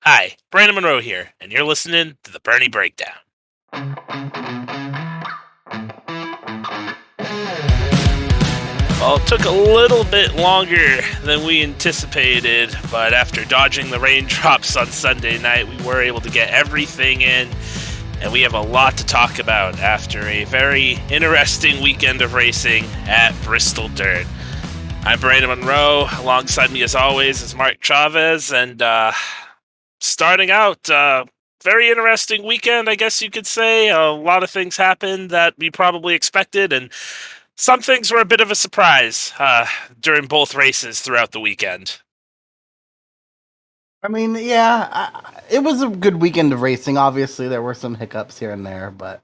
Hi, Brandon Monroe here, and you're listening to the Bernie Breakdown. Well, it took a little bit longer than we anticipated, but after dodging the raindrops on Sunday night, we were able to get everything in, and we have a lot to talk about after a very interesting weekend of racing at Bristol Dirt. I'm Brandon Monroe. Alongside me, as always, is Mark Chavez, and starting out, very interesting weekend, I guess you could say. A lot of things happened that we probably expected, and some things were a bit of a surprise during both races throughout the weekend. I mean, yeah, it was a good weekend of racing. Obviously, there were some hiccups here and there, but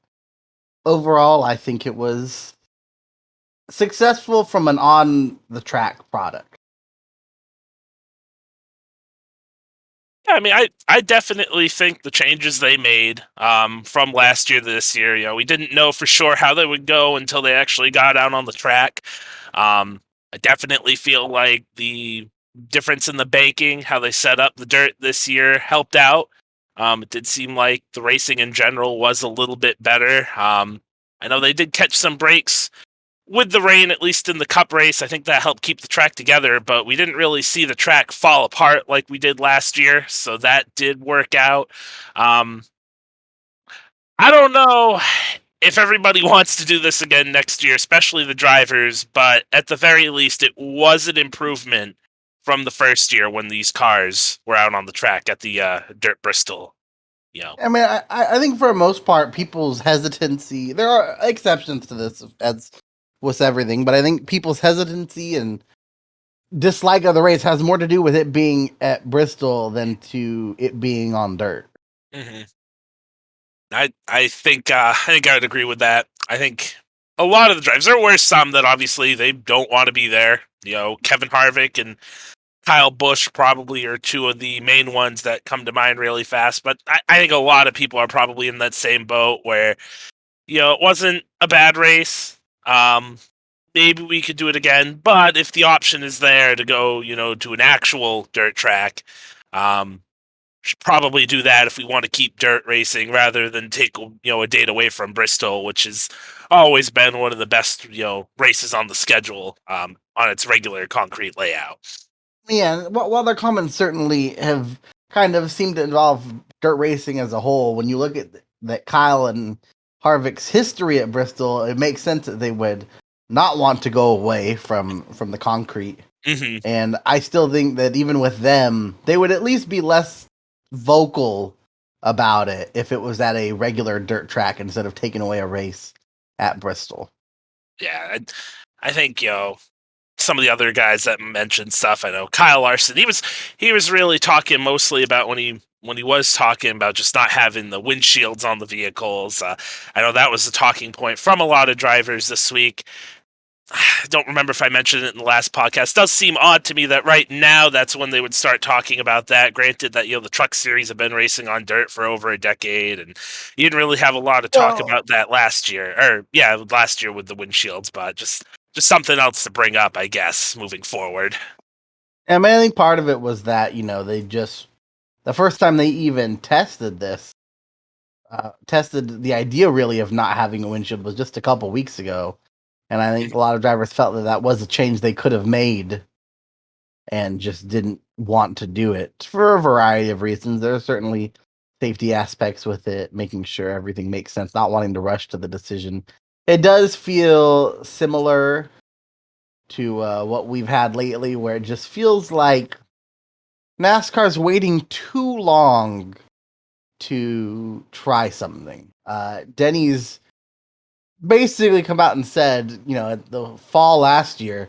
overall, I think it was successful from an on the track product. Yeah, I mean, I definitely think the changes they made from last year to this year, we didn't know for sure how they would go until they actually got out on the track. I definitely feel like the difference in the banking, how they set up the dirt this year, helped out. It did seem like the racing in general was a little bit better. I know they did catch some breaks with the rain, at least in the cup race. I think that helped keep the track together, but we didn't really see the track fall apart like we did last year, so that did work out. Um, I don't know if everybody wants to do this again next year, especially the drivers, but at the very least, it was an improvement from the first year when these cars were out on the track at the Dirt Bristol. You know, I mean, I think for the most part, people's hesitancy, there are exceptions to this, as with everything, but I think people's hesitancy and dislike of the race has more to do with it being at Bristol than to it being on dirt. hmm I think I would agree with that. I think a lot of the drivers. There were some that obviously they don't want to be there. Kevin Harvick and Kyle Busch probably are two of the main ones that come to mind really fast. But I think a lot of people are probably in that same boat where it wasn't a bad race. Um, Maybe we could do it again, but if the option is there to go, to an actual dirt track, um, should probably do that if we want to keep dirt racing rather than take a date away from Bristol, which has always been one of the best races on the schedule on its regular concrete layout. Yeah, while their comments certainly have kind of seemed to involve dirt racing as a whole, when you look at that Kyle and Harvick's history at Bristol, it makes sense that they would not want to go away from the concrete. hmm And I still think that even with them, they would at least be less vocal about it if it was at a regular dirt track instead of taking away a race at Bristol. Yeah, I think some of the other guys that mentioned stuff. I know Kyle Larson. He was really talking mostly about when he was talking about just not having the windshields on the vehicles. I know that was a talking point from a lot of drivers this week. I don't remember if I mentioned it in the last podcast. It does seem odd to me that right now that's when they would start talking about that. Granted that the truck series have been racing on dirt for over a decade, and you didn't really have a lot of talk Well, about that last year, or yeah, last year with the windshields, but just something else to bring up, I guess, moving forward. I mean, I think part of it was that, they just, the first time they even tested this, tested the idea really of not having a windshield was just a couple weeks ago. And I think a lot of drivers felt that that was a change they could have made and just didn't want to do it for a variety of reasons. There are certainly safety aspects with it, making sure everything makes sense, not wanting to rush to the decision. It does feel similar to what we've had lately, where it just feels like NASCAR's waiting too long to try something. Denny's basically come out and said, at the fall last year,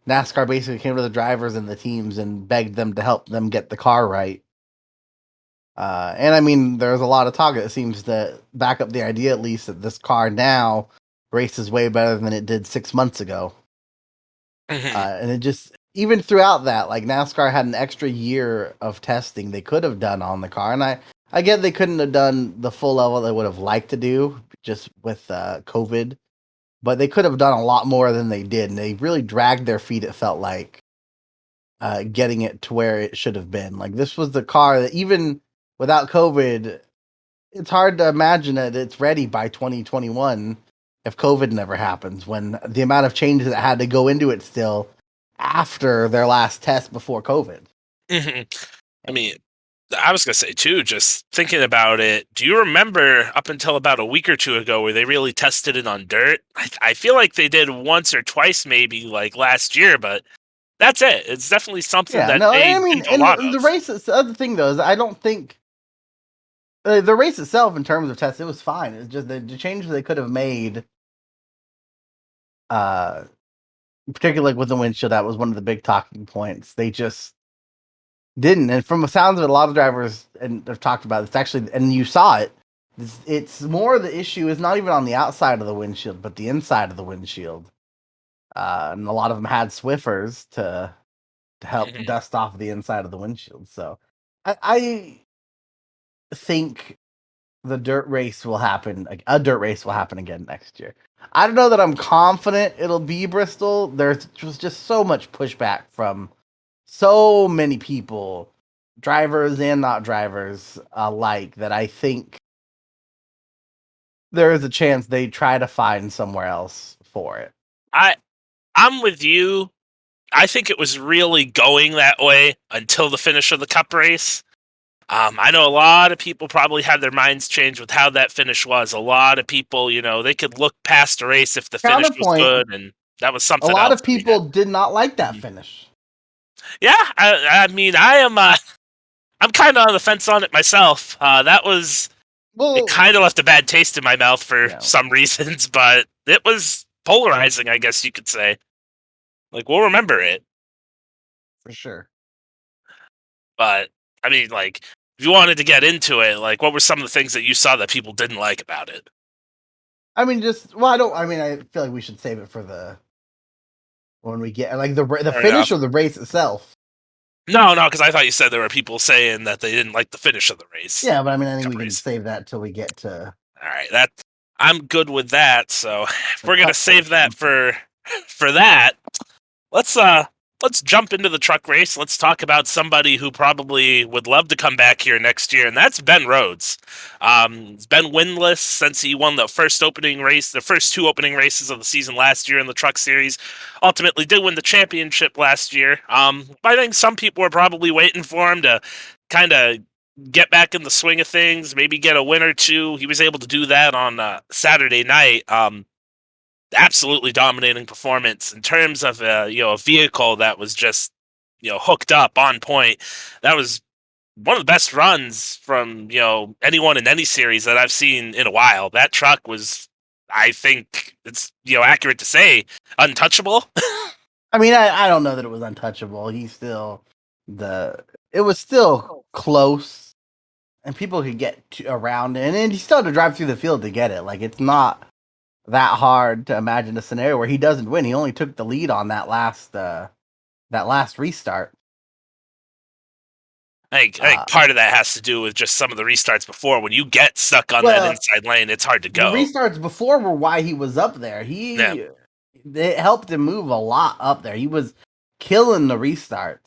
NASCAR basically came to the drivers and the teams and begged them to help them get the car right. And I mean, there's a lot of talk that seems to back up the idea, at least, that this car now races way better than it did 6 months ago. hmm And it just, even throughout that, like NASCAR had an extra year of testing they could have done on the car. And I get they couldn't have done the full level they would have liked to do just with COVID, but they could have done a lot more than they did. And they really dragged their feet, it felt like, getting it to where it should have been. Like, this was the car that even without COVID, it's hard to imagine that it's ready by 2021 if COVID never happens. When the amount of changes that had to go into it still after their last test before COVID. Hmm. I mean, I was gonna say too, just thinking about it, do you remember up until about a week or two ago where they really tested it on dirt? I feel like they did once or twice maybe like last year, but that's it. It's definitely something Yeah, that no, they I mean, didn't do a lot and the of. race. The other thing though is I don't think the race itself, in terms of tests, it was fine. It's just the changes they could have made, uh, particularly like with the windshield. That was one of the big talking points. They just didn't. And from the sounds of it, a lot of drivers and have talked about this actually, and you saw it. It's more the issue is not even on the outside of the windshield, but the inside of the windshield. And a lot of them had Swiffers to help Mhm. dust off the inside of the windshield. So I think the dirt race will happen. Like, a dirt race will happen again next year. I don't know that I'm confident it'll be Bristol. There's just so much pushback from so many people, drivers and not drivers alike, that I think there is a chance they try to find somewhere else for it. I I'm with you. I think it was really going that way until the finish of the cup race. I know a lot of people probably had their minds changed with how that finish was. A lot of people, they could look past a race if the finish was Counterpoint, good, and that was a something lot else. of people did not like that Mhm. finish. Yeah, I mean, I am. I'm kind of on the fence on it myself. That was it. Well, Kind of left a bad taste in my mouth for yeah, some reasons, but it was polarizing, I guess you could say. Like we'll remember it, for sure. but I mean, like if you wanted to get into it, like what were some of the things that you saw that people didn't like about it? I mean, just well, I don't. I mean, I feel like we should save it for the when we get like the Fair finish enough. of the race itself. No, no, because I thought you said there were people saying that they didn't like the finish of the race, Yeah, but I mean, I think cup we can race. save that till we get to All right, that I'm good with that. So if the we're gonna cup save that portion. for that, let's uh let's jump into the truck race. Let's talk about somebody who probably would love to come back here next year, and that's Ben Rhodes. He's been winless since he won the first opening race, the first two opening races of the season last year in the Truck Series. Ultimately, did win the championship last year. I think some people were probably waiting for him to kind of get back in the swing of things, maybe get a win or two. He was able to do that on Saturday night. Absolutely dominating performance in terms of a vehicle that was just hooked up on point. That was one of the best runs from anyone in any series that I've seen in a while. That truck was, I think it's accurate to say, untouchable. I mean, I don't know that it was untouchable. He's still the. It was still close, and people could get around, and he still had to drive through the field to get it. Like, it's not that hard to imagine a scenario where he doesn't win. He only took the lead on that last restart. I think Uh, part of that has to do with just some of the restarts before. When you get stuck on that well, inside lane, it's hard to the go. restarts before were why he was up there. Yeah, It helped him move a lot up there. He was killing the restarts.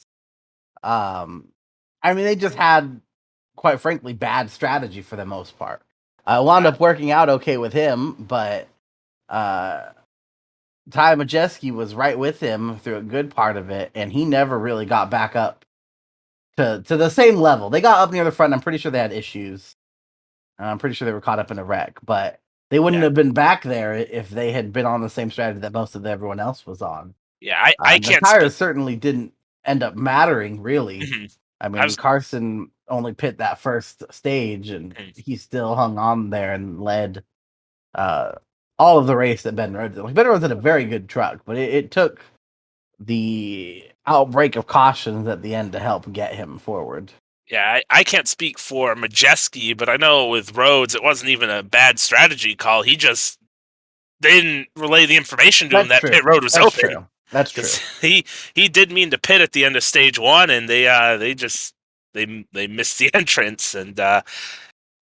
I mean, they just had, quite frankly, bad strategy for the most part. Wound up working out okay with him, but uh, Ty Majeski was right with him through a good part of it, and he never really got back up to the same level. They got up near the front. I'm pretty sure they had issues. I'm pretty sure they were caught up in a wreck, but they wouldn't yeah, have been back there if they had been on the same strategy that most of everyone else was on. yeah. I The can't speak. tires certainly didn't end up mattering, really. Mhm. I I mean, was. Carson only pit that first stage, and Mhm. he still hung on there and led uh, all of the race that Ben Rhodes did. Like, Ben Rhodes had a very good truck, but it took the outbreak of cautions at the end to help get him forward. Yeah, I can't speak for Majeski, but I know with Rhodes, it wasn't even a bad strategy call. He just didn't relay the information to him That's that true. pit road was That's open true. That's because true. he did mean to pit at the end of stage one, and they just they missed the entrance, and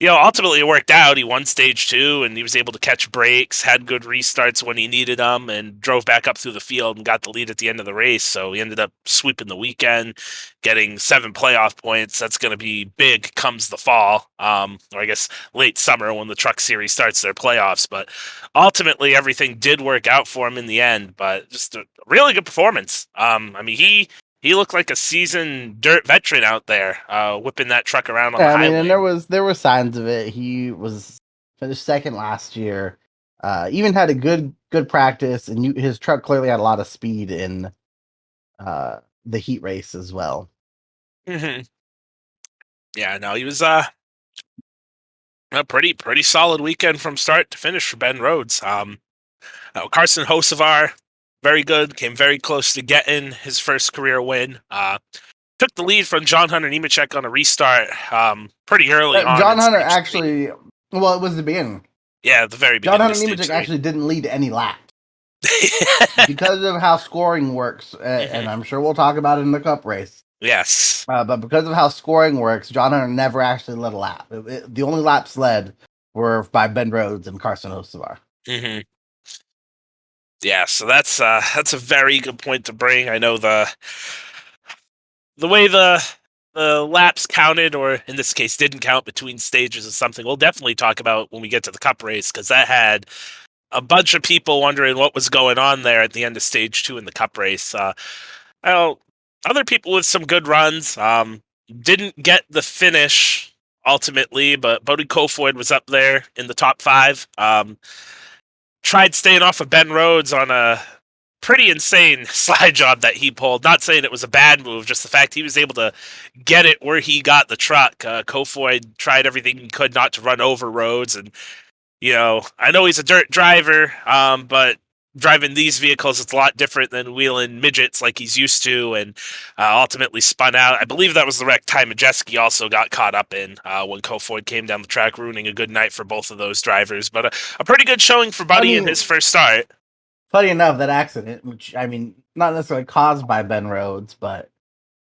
ultimately it worked out. He won stage two, and he was able to catch breaks, had good restarts when he needed them, and drove back up through the field and got the lead at the end of the race. So he ended up sweeping the weekend, getting 7 playoff points. That's going to be big comes the fall, or I guess late summer when the Truck Series starts their playoffs. But ultimately, everything did work out for him in the end. But just a really good performance. I mean, he looked like a seasoned dirt veteran out there, whipping that truck around on the Yeah, I mean, and highway. there were signs of it. He was finished second last year. Even had a good practice, and his truck clearly had a lot of speed in the heat race as well. Mhm. Yeah, no, he was a pretty solid weekend from start to finish for Ben Rhodes. Carson Hocevar, very good, came very close to getting his first career win. Took the lead from John Hunter Nemechek on a restart pretty early on John in Hunter stage three. actually, well, it was the beginning. Yeah, at the very John beginning of Hunter stage Nemechek three. actually didn't lead any laps because of how scoring works, and Mhm. I'm sure we'll talk about it in the Cup race. Yes. But because of how scoring works, John Hunter never actually led a lap. The only laps led were by Ben Rhodes and Carson Hocevar. Hmm. Yeah, so that's a very good point to bring. I know the way the laps counted, or in this case didn't count between stages, is something we'll definitely talk about when we get to the Cup race, because that had a bunch of people wondering what was going on there at the end of stage two in the Cup race. Well, other people with some good runs didn't get the finish ultimately, but Bodie Kofoid was up there in the top five. Tried staying off of Ben Rhodes on a pretty insane slide job that he pulled. Not saying it was a bad move, just the fact he was able to get it where he got the truck. Kofoid tried everything he could not to run over Rhodes, and I know he's a dirt driver, but driving these vehicles, it's a lot different than wheeling midgets like he's used to, and ultimately spun out. I believe that was the wreck Ty Majeski also got caught up in when Kofoid came down the track, ruining a good night for both of those drivers. But a pretty good showing for Buddy in Funny, his first start. funny enough, that accident, which I mean, not necessarily caused by Ben Rhodes, but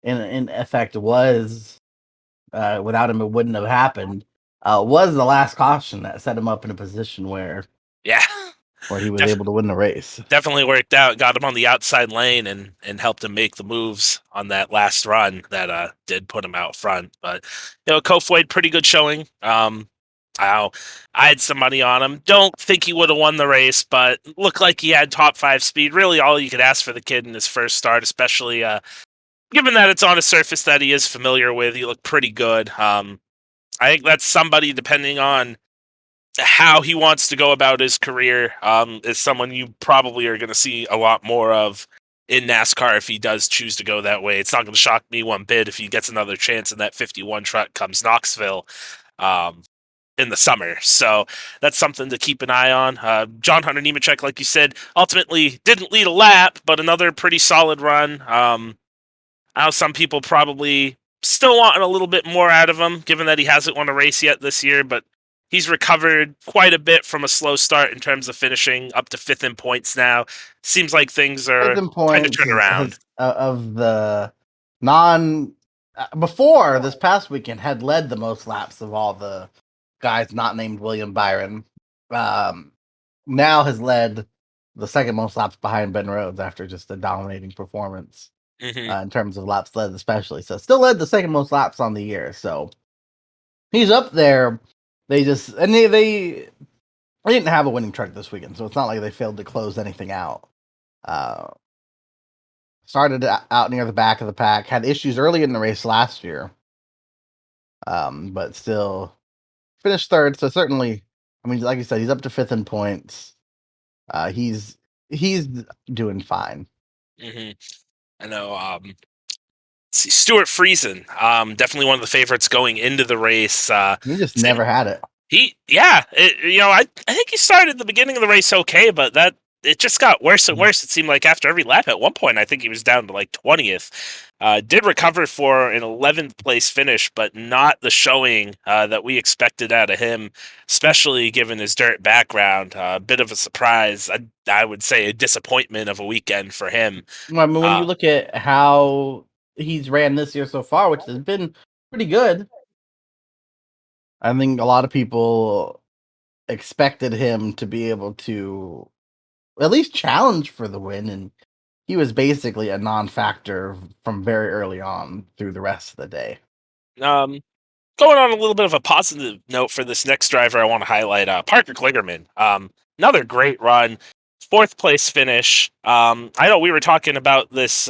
in effect was without him, it wouldn't have happened. Was the last caution that set him up in a position Yeah, where he was def- able to win the race. definitely worked out. Got him on the outside lane and helped him make the moves on that last run that did put him out front. But Kofoid, pretty good showing. I I had some money on him. Don't think he would have won the race, but looked like he had top five speed. Really, all you could ask for the kid in his first start, especially given that it's on a surface that he is familiar with. He looked pretty good. I think that's somebody, depending on how he wants to go about his career, is someone you probably are going to see a lot more of in NASCAR if he does choose to go that way. It's not going to shock me one bit if he gets another chance in that 51 truck comes Knoxville um, in the summer. So that's something to keep an eye on. John Hunter Nemechek, like you said, ultimately didn't lead a lap, but another pretty solid run. I know some people probably still wanting a little bit more out of him, given that he hasn't won a race yet this year, but he's recovered quite a bit from a slow start in terms of finishing up to fifth in points now. Seems like things Fifth are in trying to points turn around. has of the non before this past weekend had led the most laps of all the guys not named William Byron. Um, Now has led the second most laps behind Ben Rhodes after just a dominating performance Hmm. in terms of laps led, especially. So still led the second most laps on the year. So he's up there. They didn't have a winning truck this weekend, so it's not like they failed to close anything out. Uh, Started out near the back of the pack, had issues early in the race last year, but still finished third. So certainly, I mean, like you said, he's up to fifth in points. He's doing fine. Hmm. I know. See, Stuart Friesen, definitely one of the favorites going into the race. He just Same. never had it. I think he started at the beginning of the race okay, but that it just got worse and Mhm. worse. It seemed like after every lap. At one point, I think he was down to like 20th. Did recover for an 11th place finish, but not the showing that we expected out of him, especially given his dirt background. A bit of a surprise. I would say a disappointment of a weekend for him. Well, I mean, when you Uh, look at how he's ran this year so far, which has been pretty good, I think a lot of people expected him to be able to at least challenge for the win, and he was basically a non-factor from very early on through the rest of the day. Um, Going on a little bit of a positive note for this next driver, I want to highlight Parker Klingerman. Another great run, fourth place finish. I know we were talking about this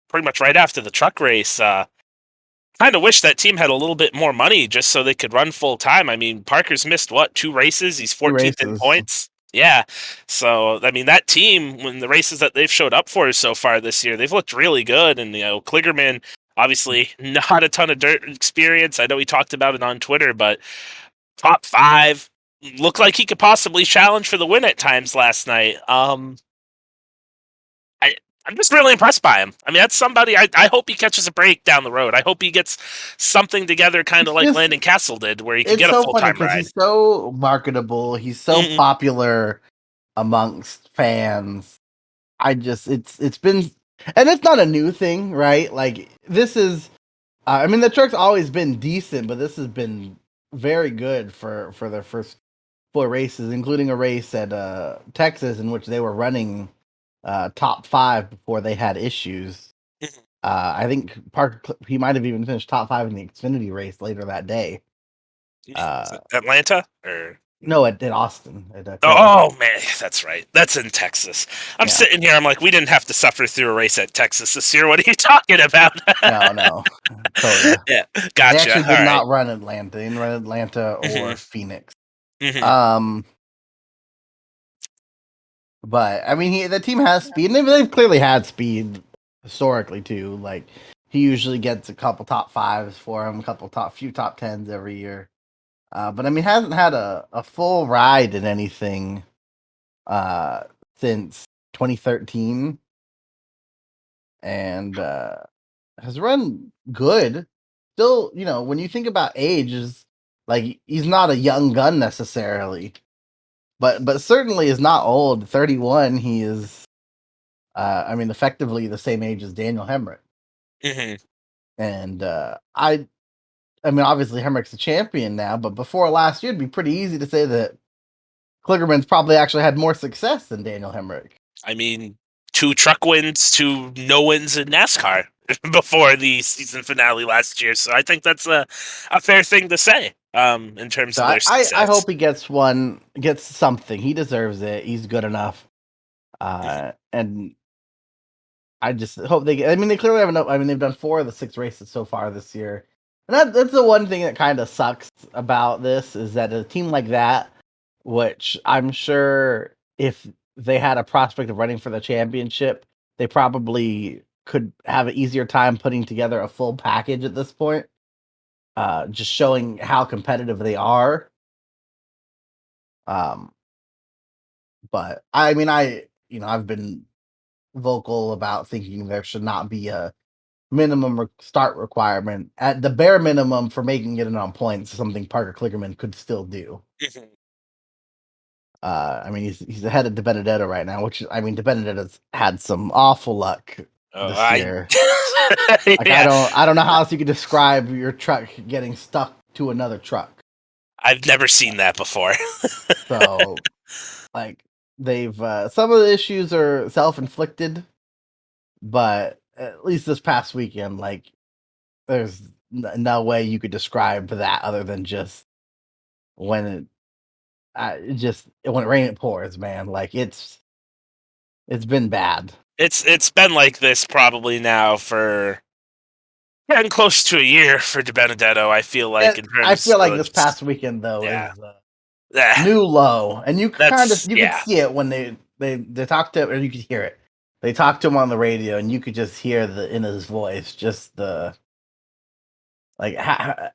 pretty much right after the truck race. Kind of wish that team had a little bit more money just so they could run full time. I mean, Parker's missed what, 2 races? He's 2 14th in races. points. Yeah. So, I mean, that team, when the races that they've showed up for so far this year, they've looked really good. And, Kligerman, obviously, not a ton of dirt experience. I know we talked about it on Twitter, but top five, looked like he could possibly challenge for the win at times last night. I I'm just really impressed by him. I mean, that's somebody I hope he catches a break down the road. I hope he gets something together, kind of It's like just Landon Castle did, where he can it's get a so full funny time because ride. he's so marketable, he's so Mhm. popular amongst fans. It's been, and it's not a new thing, right? Like this is, I mean, the truck's always been decent, but this has been very good for their first 4 races, including a race at Texas in which they were running top five before they had issues. Mhm. I think Parker he might have even finished top five in the Xfinity race later that day. Is Uh, it Atlanta or no, at Austin at oh, COTA. oh man, that's right. That's in Texas. I'm Yeah, sitting here. I'm like, we didn't have to suffer through a race at Texas this year. What are you talking about? no, COTA. Yeah, They gotcha. actually All did right. not run Atlanta. They didn't run Atlanta Hmm. or Phoenix. Hmm. Um, but I mean, the team has speed, and they've clearly had speed historically too. Like he usually gets a couple top fives for him, a couple few top tens every year. But I mean, hasn't had a full ride in anything uh, since 2013, and has run good. Still, when you think about age, is like he's not a young gun necessarily, but certainly is not old. 31, he is. I mean, effectively the same age as Daniel Hemrick, Hmm. and I mean, obviously Hemrick's the champion now, but before last year, it'd be pretty easy to say that Kligerman's probably actually had more success than Daniel Hemrick. I mean, 2 truck wins, 2 no wins in NASCAR before the season finale last year. So I think that's a fair thing to say in terms So of their I success. hope he gets something. He deserves it. He's good enough. Mhm. And I just hope they get. I mean, they clearly have enough. I mean, they've done 4 of the 6 races so far this year, and that's the one thing that kind of sucks about this is that a team like that, which I'm sure if they had a prospect of running for the championship, they probably could have an easier time putting together a full package at this point. Just showing how competitive they are. Um, but I mean, I've been vocal about thinking there should not be a minimum start requirement at the bare minimum for making it on points. Something Parker Kligerman could still do. Mhm. I mean, he's ahead of De Benedetto right now, which I mean, De Benedetto's had some awful luck Oh, this I year. Like yeah, I don't know how else you could describe your truck getting stuck to another truck. I've never seen that before. So like they've some of the issues are self inflicted, but at least this past weekend, like there's no way you could describe that other than just when when it rains it pours, man. Like it's been bad. It's been like this probably now for getting close to a year for De Benedetto. I feel like And in I terms feel like of this past weekend though yeah, is yeah, new low, and that's you could yeah. see it when they talked to, or you could hear it. They talked to him on the radio, and you could just hear the in his voice, just the like. I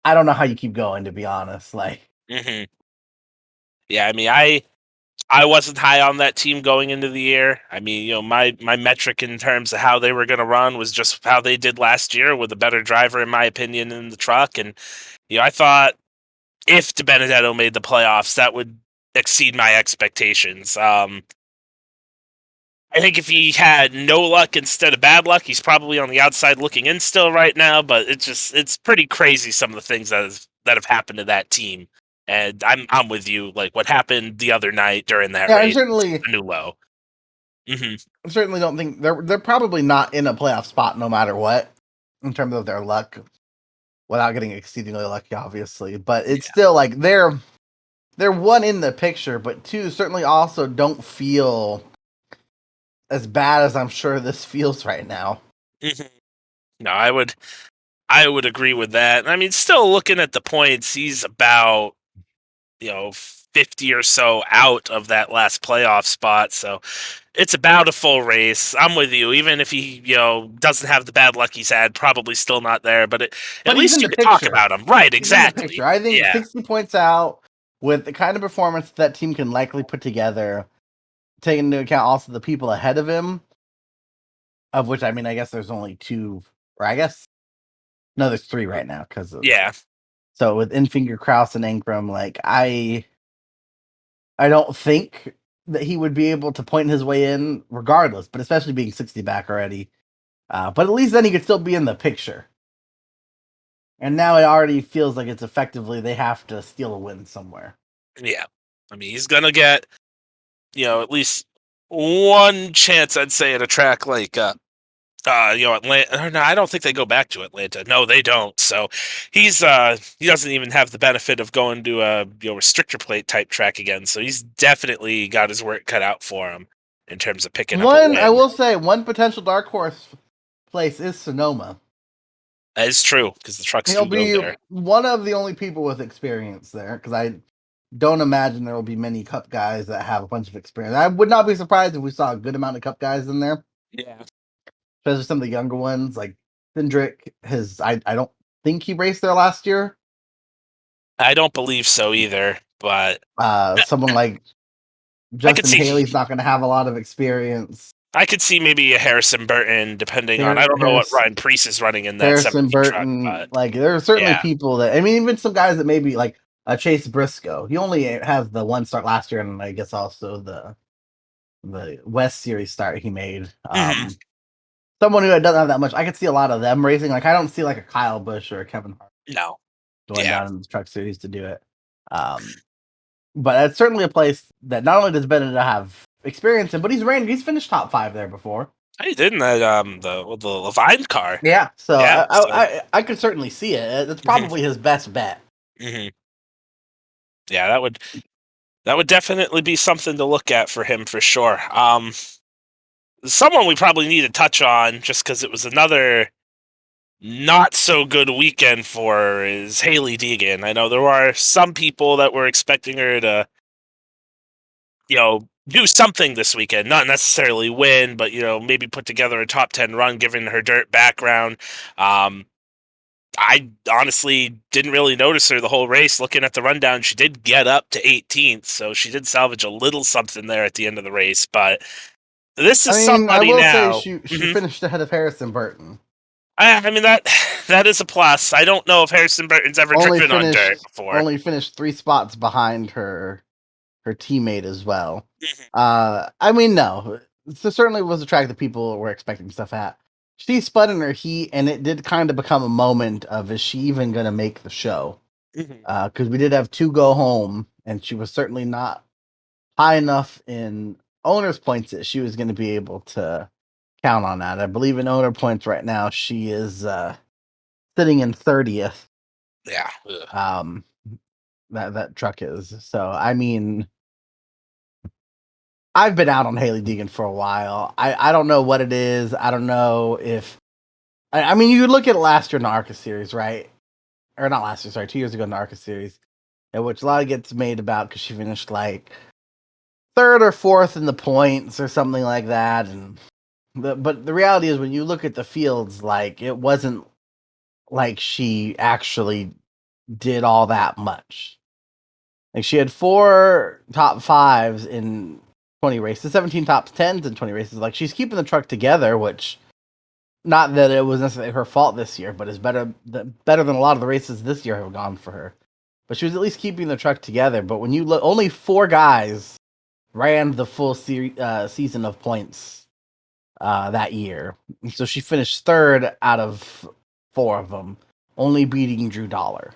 don't know how you keep going, to be honest. Like, Hmm. Yeah, I mean, I wasn't high on that team going into the year. I mean, my metric in terms of how they were going to run was just how they did last year with a better driver, in my opinion, in the truck. And I thought if De Benedetto made the playoffs, that would exceed my expectations. I think if he had no luck instead of bad luck, he's probably on the outside looking in still right now. But it's pretty crazy some of the things that have that have happened to that team. And I'm with you. Like what happened the other night during that Yeah, and race, a new low. Hmm. I certainly don't think they're probably not in a playoff spot no matter what in terms of their luck, without getting exceedingly lucky, obviously. But it's Yeah. still like they're one in the picture, but two certainly also don't feel as bad as I'm sure this feels right now. Hmm. No, I would agree with that. I mean, still looking at the points, he's about 50 or so out of that last playoff spot. So it's about a full race. I'm with you. Even if he, doesn't have the bad luck he's had, probably still not there. But at But he's least in you the could talk picture. about him, right? He's in the Exactly. picture. I think Yeah. 60 points out with the kind of performance that team can likely put together, taking into account also the people ahead of him, of which I mean, I guess there's only two, or I guess no, there's three right now because of Yeah. so with Infinger, Kraus, and Ingram. Like I don't think that he would be able to point his way in regardless, but especially being 60 back already. But at least then he could still be in the picture. And now it already feels like it's effectively they have to steal a win somewhere. Yeah. I mean, he's gonna get at least one chance, I'd say, at a track like Atlanta. No, I don't think they go back to Atlanta. No, they don't. So he doesn't even have the benefit of going to a restrictor plate type track again. So he's definitely got his work cut out for him in terms of picking up a One, I win. will say, one potential dark horse place is Sonoma. That is true because the trucks He'll do go be there. one of the only people with experience there because I don't imagine there will be many Cup guys that have a bunch of experience. I would not be surprised if we saw a good amount of Cup guys in there, Yeah, especially some of the younger ones like Cindric. I don't think he raced there last year. I don't believe so either. But Someone like I could Justin see Haley's not going to have a lot of experience. I could see maybe a Harrison Burton, depending on I don't know what Harris, Ryan Priest is running in that Harrison 17 truck, Burton, but like there are certainly yeah. people that I mean, even some guys that maybe like Chase Briscoe. He only has the one start last year, and I guess also the West Series start he made. Hmm. Someone who doesn't have that much. I could see a lot of them racing. Like I don't see like a Kyle Busch or a Kevin Hart No. going Yeah. down in the Truck Series to do it. Um, but it's certainly a place that not only does Bennett have experience in, but he's finished top 5 there before. He did in that the Levine car. Yeah, so Yeah. So. I could certainly see it. It's Hmm. probably his best bet. Hmm. Yeah, that would definitely be something to look at for him for sure. Someone we probably need to touch on just because it was another not so good weekend for her is Haley Deegan. I know there are some people that were expecting her to do something this weekend, not necessarily win, but maybe put together a top 10 run given her dirt background. Um, I honestly didn't really notice her the whole race. Looking at the rundown, she did get up to 18th, so she did salvage a little something there at the end of the race. But this I is mean, I somebody will say now. she finished ahead of Harrison Burton. I mean that is a plus. I don't know if Harrison Burton's ever Only driven on dirt finished before. only finished 3 spots behind her teammate as well. Mhm. I mean, no, so certainly was a track that people were expecting stuff at. She spun in her heat, and it did kind of become a moment of is she even going to make the show? Mhm. Because we did have 2 go home, and she was certainly not high enough in owners points that she was going to be able to count on that. I believe in owner points right now she is sitting in 30th. Yeah. Ugh. Um, that truck is so. I mean, I've been out on Haley Deegan for a while. I don't know what it is. I don't know if I mean you look at last year in the Arca series, right? Or not last year, sorry, 2 years ago in the Arca series, in which a lot of gets made about because she finished like third or fourth in the points or something like that. And but the reality is when you look at the fields, like it wasn't like she actually did all that much. Like she had 4 top 5s in 20 races, 17 top 10s in 20 races. Like she's keeping the truck together, which not that it was necessarily her fault this year, but is better than a lot of the races this year have gone for her. But she was at least keeping the truck together. But when you look, only 4 guys ran the full season of points that year, so she finished third out of 4 of them, only beating Drew Dollar.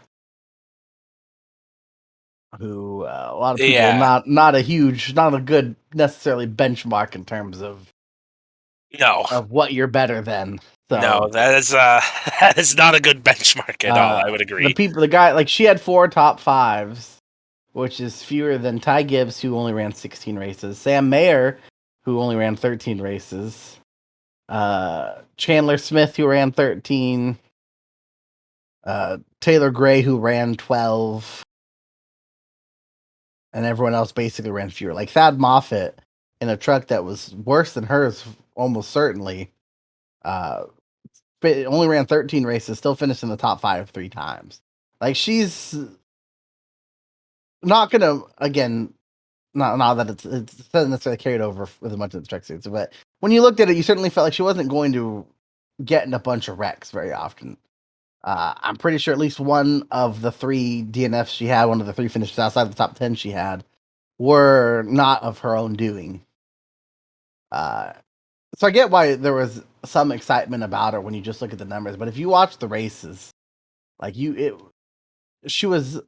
who a lot of people Yeah, not a good necessarily benchmark in terms no, of what you're better than. no, So that is that is not a good benchmark at all. I would agree. the guy, like, she had 4 top 5s, which is fewer than Ty Gibbs, who only ran 16 races, Sam Mayer, who only ran 13 races, Chandler Smith, who ran 13, Taylor Gray, who ran 12, and everyone else basically ran fewer. Like Thad Moffitt in a truck that was worse than hers, almost certainly, uh, only ran 13 races, still finished in the top 5 3 times. Like, she's not gonna, again, not that it doesn't necessarily carry it over with a bunch of the truck suits, but when you looked at it, you certainly felt like she wasn't going to get in a bunch of wrecks very often. I'm pretty sure at least one of the 3 DNFs she had, one of the 3 finishes outside the top 10 she had, were not of her own doing. Uh, so I get why there was some excitement about her when you just look at the numbers, but if you watch the races, like she was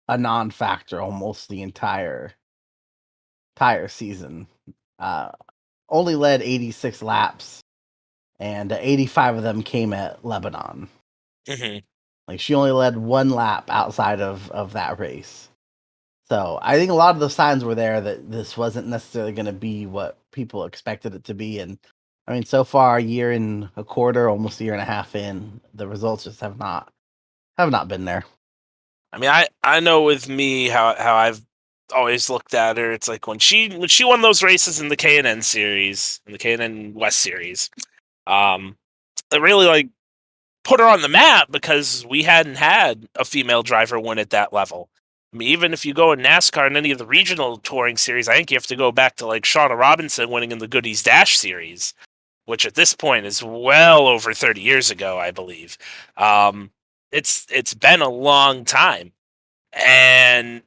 a non-factor almost the entire season. Uh, Only led 86 laps, and 85 of them came at Lebanon. Hmm. Like, she only led 1 lap outside of that race. So I think a lot of the signs were there that this wasn't necessarily going to be what people expected it to be. And I mean, so far, a year and a quarter, almost a year and a half in, the results just have not been there. I mean, I know with me how I've always looked at her. It's like when she won those races in the K&N series, in the K&N West series. It really like put her on the map because we hadn't had a female driver win at that level. I mean, even if you go in NASCAR in any of the regional touring series, I think you have to go back to like Shauna Robinson winning in the Goodies Dash series, which at this point is well over 30 years ago, I believe. Um, it's been a long time, and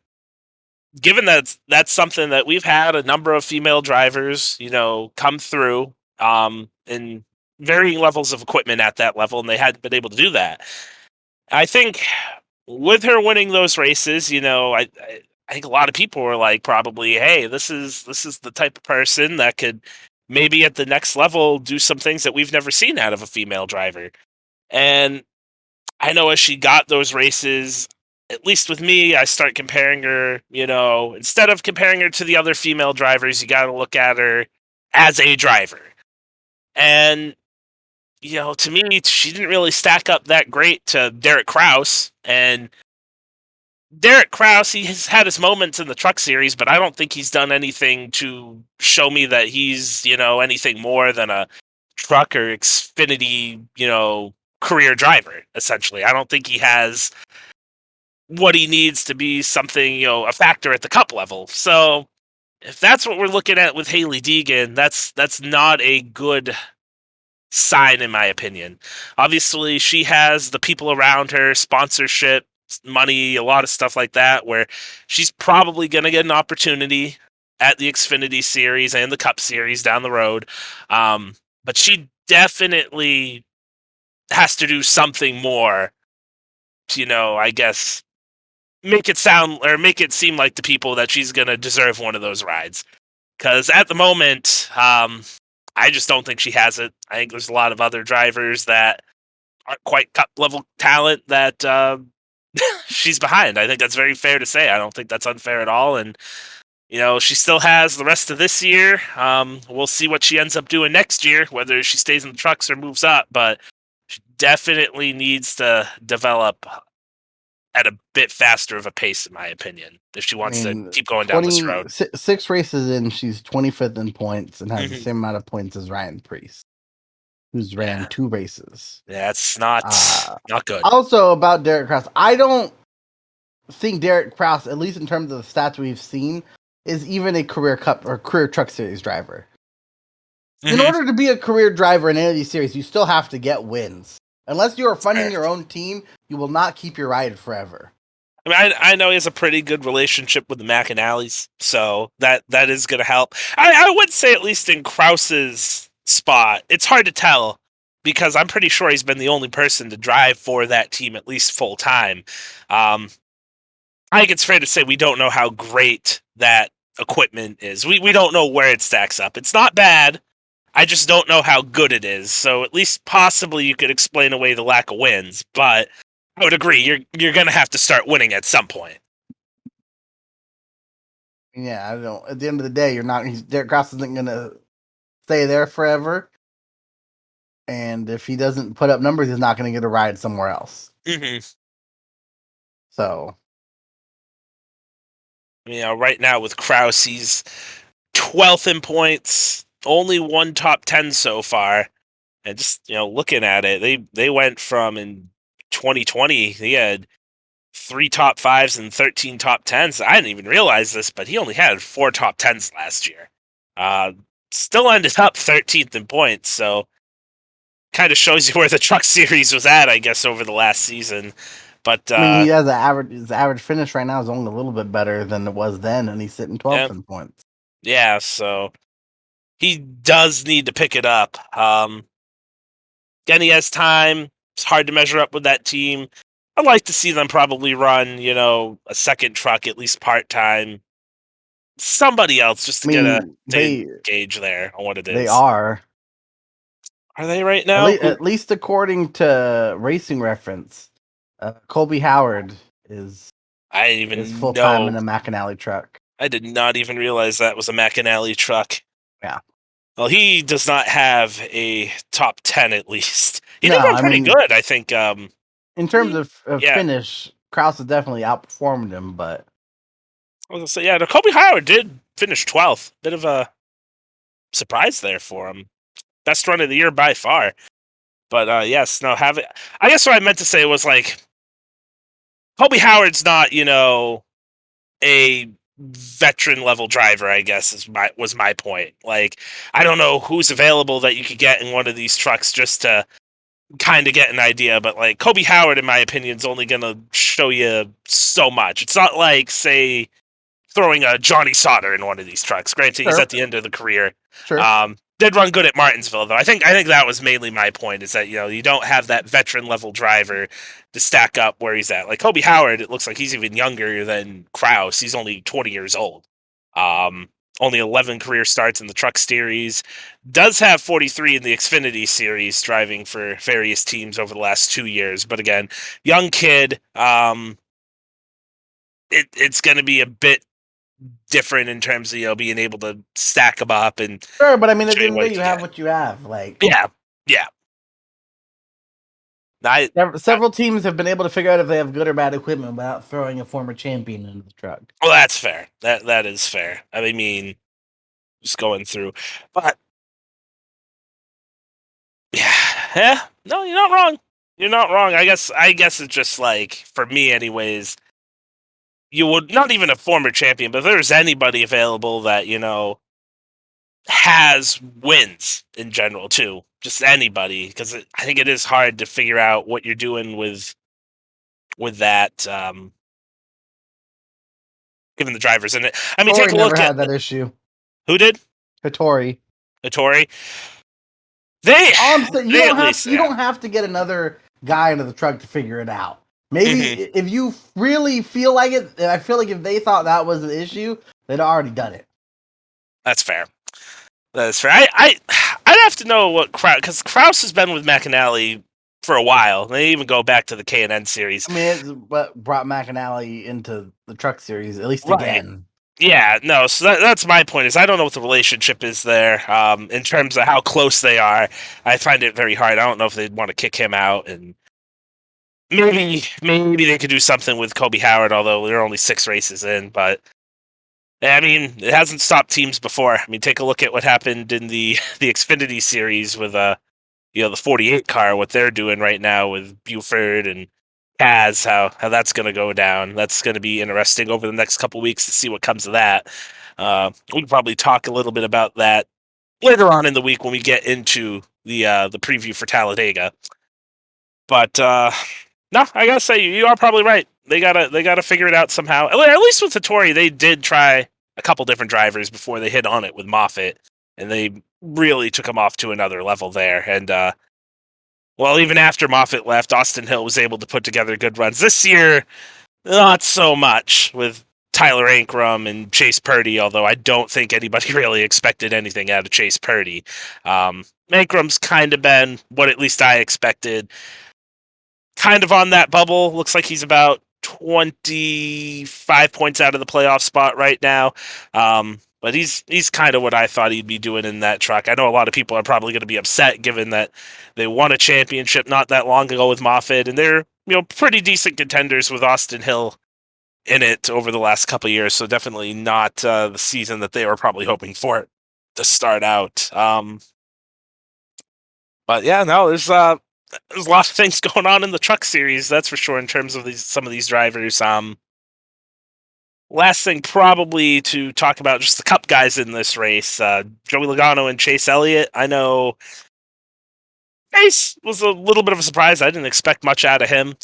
given that that's something that we've had a number of female drivers, come through in varying levels of equipment at that level, and they hadn't been able to do that. I think with her winning those races, I think a lot of people were like, probably, hey, this is the type of person that could maybe at the next level do some things that we've never seen out of a female driver. And I know as she got those races, at least with me, I start comparing her, instead of comparing her to the other female drivers, you got to look at her as a driver. And, to me, she didn't really stack up that great to Derek Kraus. And Derek Kraus, he has had his moments in the truck series, but I don't think he's done anything to show me that he's, anything more than a truck or Xfinity, career driver, essentially. I don't think he has what he needs to be something, a factor at the cup level. So if that's what we're looking at with Haley Deegan, that's not a good sign in my opinion. Obviously, she has the people around her, sponsorship, money, a lot of stuff like that, where she's probably going to get an opportunity at the Xfinity series and the Cup series down the road. But she definitely has to do something more to, I guess, make it seem like to people that she's going to deserve one of those rides. Because at the moment, I just don't think she has it. I think there's a lot of other drivers that aren't quite cup level talent that she's behind. I think that's very fair to say. I don't think that's unfair at all. And, she still has the rest of this year. We'll see what she ends up doing next year, whether she stays in the trucks or moves up. But she definitely needs to develop at a bit faster of a pace, in my opinion, if she I wants to mean, keep going down this road. 6 races in, she's 25th in points and has the Hmm. same amount of points as Ryan Priest, who's ran Yeah, 2 races. that's not Uh, not good. Also about Derek Kraus, I don't think Derek Kraus, at least in terms of the stats we've seen, is even a career cup or career truck series driver. In Hmm. order to be a career driver in any of these series, you still have to get wins. Unless you are funding Fair. your own team, you will not keep your ride forever. I mean, I know he has a pretty good relationship with the McAnallys, so that is going to help. I would say at least in Kraus's spot, it's hard to tell because I'm pretty sure he's been the only person to drive for that team at least full time. Um, I think it's fair to say we don't know how great that equipment is. We don't know where it stacks up. It's not bad. I just don't know how good it is. So at least possibly you could explain away the lack of wins. But I would agree, you're gonna have to start winning at some point. Yeah, I don't. At the end of the day, Derek Cross isn't going to stay there forever. And if he doesn't put up numbers, he's not going to get a ride somewhere else. Mm-hmm. So, Right now with Kraus, he's 12th in points, only one top 10 so far. And just looking at it, they went from in 2020 he had 3 top 5s and 13 top 10s. I didn't even realize this, but he only had 4 top 10s last year. Uh, Still ended up 13th in points, so kind of shows you where the truck series was at, I guess, over the last season. But I mean, he has his average finish right now is only a little bit better than it was then, and he's sitting 12th yeah, in points. yeah, so he does need to pick it up. Again, he has time. It's hard to measure up with that team. I'd like to see them probably run, a second truck at least part time. Somebody else just I to get a mean, gauge there on what it they is. are Are they right now? at least according to Racing Reference, Colby Howard is I didn't full even time know. in a McAnally truck. I did not even realize that was a McAnally truck. Yeah. Well, he does not have a top 10 at least. He No, did run I pretty mean, good, I think. in terms of Yeah. finish, Kraus has definitely outperformed him, but I was gonna say, yeah, the Kobe Howard did finish 12th. Bit of a surprise there for him. Best run of the year by far. But yes, no, have it. I guess what I meant to say was like, Kobe Howard's not, a veteran level driver, I guess was my point. Like, I don't know who's available that you could get in one of these trucks just to kind of get an idea, but like Kobe Howard, in my opinion, is only going to show you so much. It's not like, say, throwing a Johnny Sauter in one of these trucks. Granted, he's sure, at the end of the career. sure. Did run good at Martinsville, though. I think that was mainly my point, is that you don't have that veteran level driver to stack up where he's at. Like Kobe Howard, it looks like he's even younger than Kraus. He's only 20 years old. Um, Only 11 career starts in the truck series. Does have 43 in the Xfinity series, driving for various teams over the last 2 years. But again, young kid. It's going to be a bit different in terms of being able to stack them up and Sure, but I mean, at show the you end of the what day, he you can have get. what you have. Like, Yeah, yeah. several teams have been able to figure out if they have good or bad equipment without throwing a former champion into the truck. Well, that's fair. That is fair. I mean, just going through, but yeah, yeah. No, you're not wrong. You're not wrong. I guess it's just like, for me, anyways. You would not even a former champion, but if there's anybody available that has wins in general too. Just anybody, because I think it is hard to figure out what you're doing with that. Given the drivers in it, I mean, take Hattori a never look at had that issue. who did Hattori. Hattori. They All I'm saying, they at least you yeah. don't have to get another guy into the truck to figure it out. Maybe Hmm. if you really feel like it, I feel like if they thought that was an issue, they'd already done it. That's fair. That's fair. I'd have to know what Kraus, because Kraus has been with McAnally for a while. They even go back to the K&N series. I mean, it's what brought McAnally into the truck series, at least Right. again. Yeah, no, so that's my point, is I don't know what the relationship is there, in terms of how close they are. I find it very hard. I don't know if they'd want to kick him out, and maybe they could do something with Kobe Howard, although they're only 6 races in, but I mean, it hasn't stopped teams before. I mean, take a look at what happened in the the Xfinity series with the 48 car, what they're doing right now with Buford and Kaz, how that's going to go down. That's going to be interesting over the next couple weeks to see what comes of that. We can probably talk a little bit about that later on in the week when we get into the preview for Talladega. But no, I gotta say, you are probably right. They gotta figure it out somehow. At least with Hattori, they did try a couple different drivers before they hit on it with Moffitt, and they really took him off to another level there. And well, even after Moffitt left, Austin Hill was able to put together good runs this year. Not so much with Tyler Ankrum and Chase Purdy, although I don't think anybody really expected anything out of Chase Purdy. Ankrum's kind of been what at least I expected. Kind of on that bubble. Looks like he's about 25 points out of the playoff spot right now. But he's kind of what I thought he'd be doing in that truck. I know a lot of people are probably going to be upset given that they won a championship not that long ago with Moffitt, and they're pretty decent contenders with Austin Hill in it over the last couple of years. So definitely not the season that they were probably hoping for it to start out. But yeah, no, there's a lot of things going on in the truck series, that's for sure, in terms of some of these drivers. Last thing probably to talk about just the Cup guys in this race. Joey Logano and Chase Elliott. I know Chase was a little bit of a surprise. I didn't expect much out of him.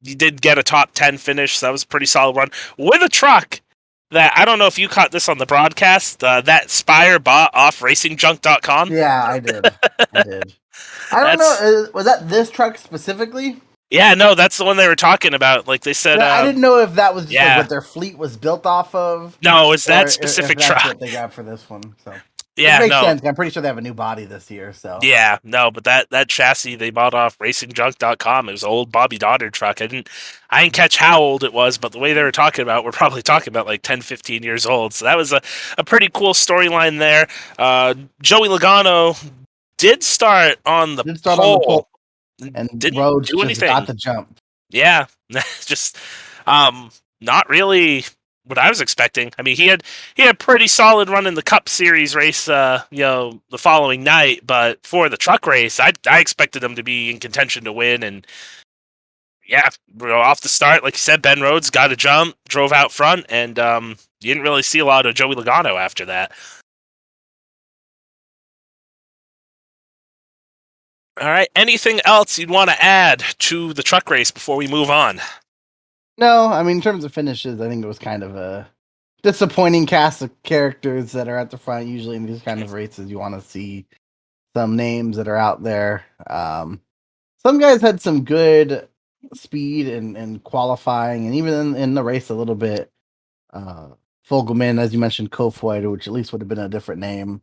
He did get a top 10 finish, so that was a pretty solid run with a truck that I don't know if you caught this on the broadcast. That Spire bought off RacingJunk.com. Yeah, I did. I did. I don't know. That's Was that this truck specifically? Yeah, no, that's the one they were talking about. Like they said, I didn't know if that was just like yeah, what their fleet was built off of, no, it's or that if specific that's truck. what they got for this one. So, which Yeah, makes no, sense. I'm pretty sure they have a new body this year. So, yeah, no, but that chassis they bought off RacingJunk.com. It was an old Bobby Doddard truck. I didn't catch how old it was, but the way they were talking about, we're probably talking about like 10, 15 years old. So that was a pretty cool storyline there. Joey Logano did start on the did start on the pole, pole, and didn't Rhodes do just got anything. the jump. Yeah, just not really what I was expecting. I mean, he had a pretty solid run in the Cup Series race, the following night, but for the truck race, I expected him to be in contention to win, and yeah, off the start, like you said, Ben Rhodes got a jump, drove out front, and you didn't really see a lot of Joey Logano after that. All right, anything else you'd want to add to the truck race before we move on? No, I mean in terms of finishes, I think it was kind of a disappointing cast of characters that are at the front. Usually in these kind of races, you want to see some names that are out there. Some guys had some good speed and qualifying, and even in the race a little bit. Uh, Fogelman, as you mentioned, Kofoid, which at least would have been a different name.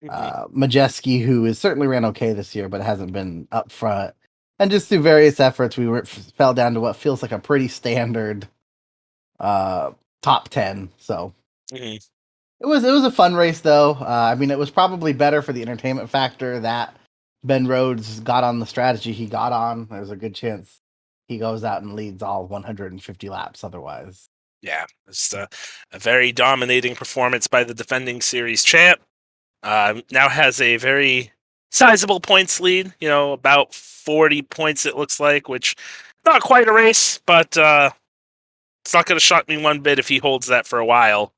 Mhm, Majeski, who is certainly ran okay this year, but hasn't been up front. And just through various efforts, fell down to what feels like a pretty standard uh, top 10. So mhm, it was a fun race though. I mean, it was probably better for the entertainment factor that Ben Rhodes got on the strategy he got on. There's a good chance he goes out and leads all 150 laps otherwise. yeah, it's a very dominating performance by the defending series champ. Now has a very sizable points lead. About 40 points it looks like, which not quite a race, but it's not going to shock me one bit if he holds that for a while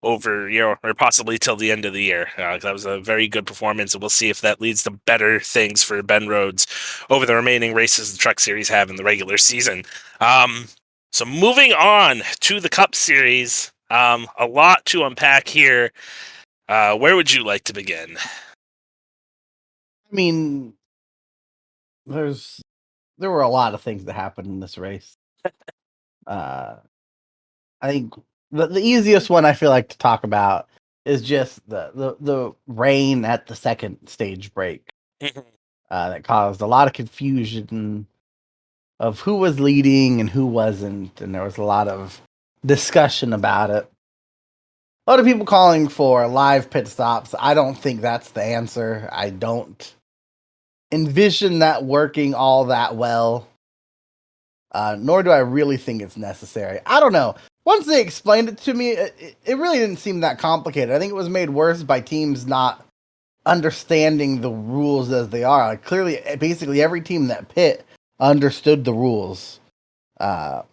over, or possibly till the end of the year. That was a very good performance, and we'll see if that leads to better things for Ben Rhodes over the remaining races the Truck Series have in the regular season. Um, so moving on to the Cup Series, a lot to unpack here. Where would you like to begin? I mean, there's there were a lot of things that happened in this race. Uh, I think the easiest one I feel like to talk about is just the rain at the second stage break that caused a lot of confusion of who was leading and who wasn't, and there was a lot of discussion about it. A lot of people calling for live pit stops. I don't think that's the answer. I don't envision that working all that well. Nor do I really think it's necessary. I don't know. Once they explained it to me, it really didn't seem that complicated. I think it was made worse by teams not understanding the rules as they are. Like clearly, basically every team that pit understood the rules. Uh,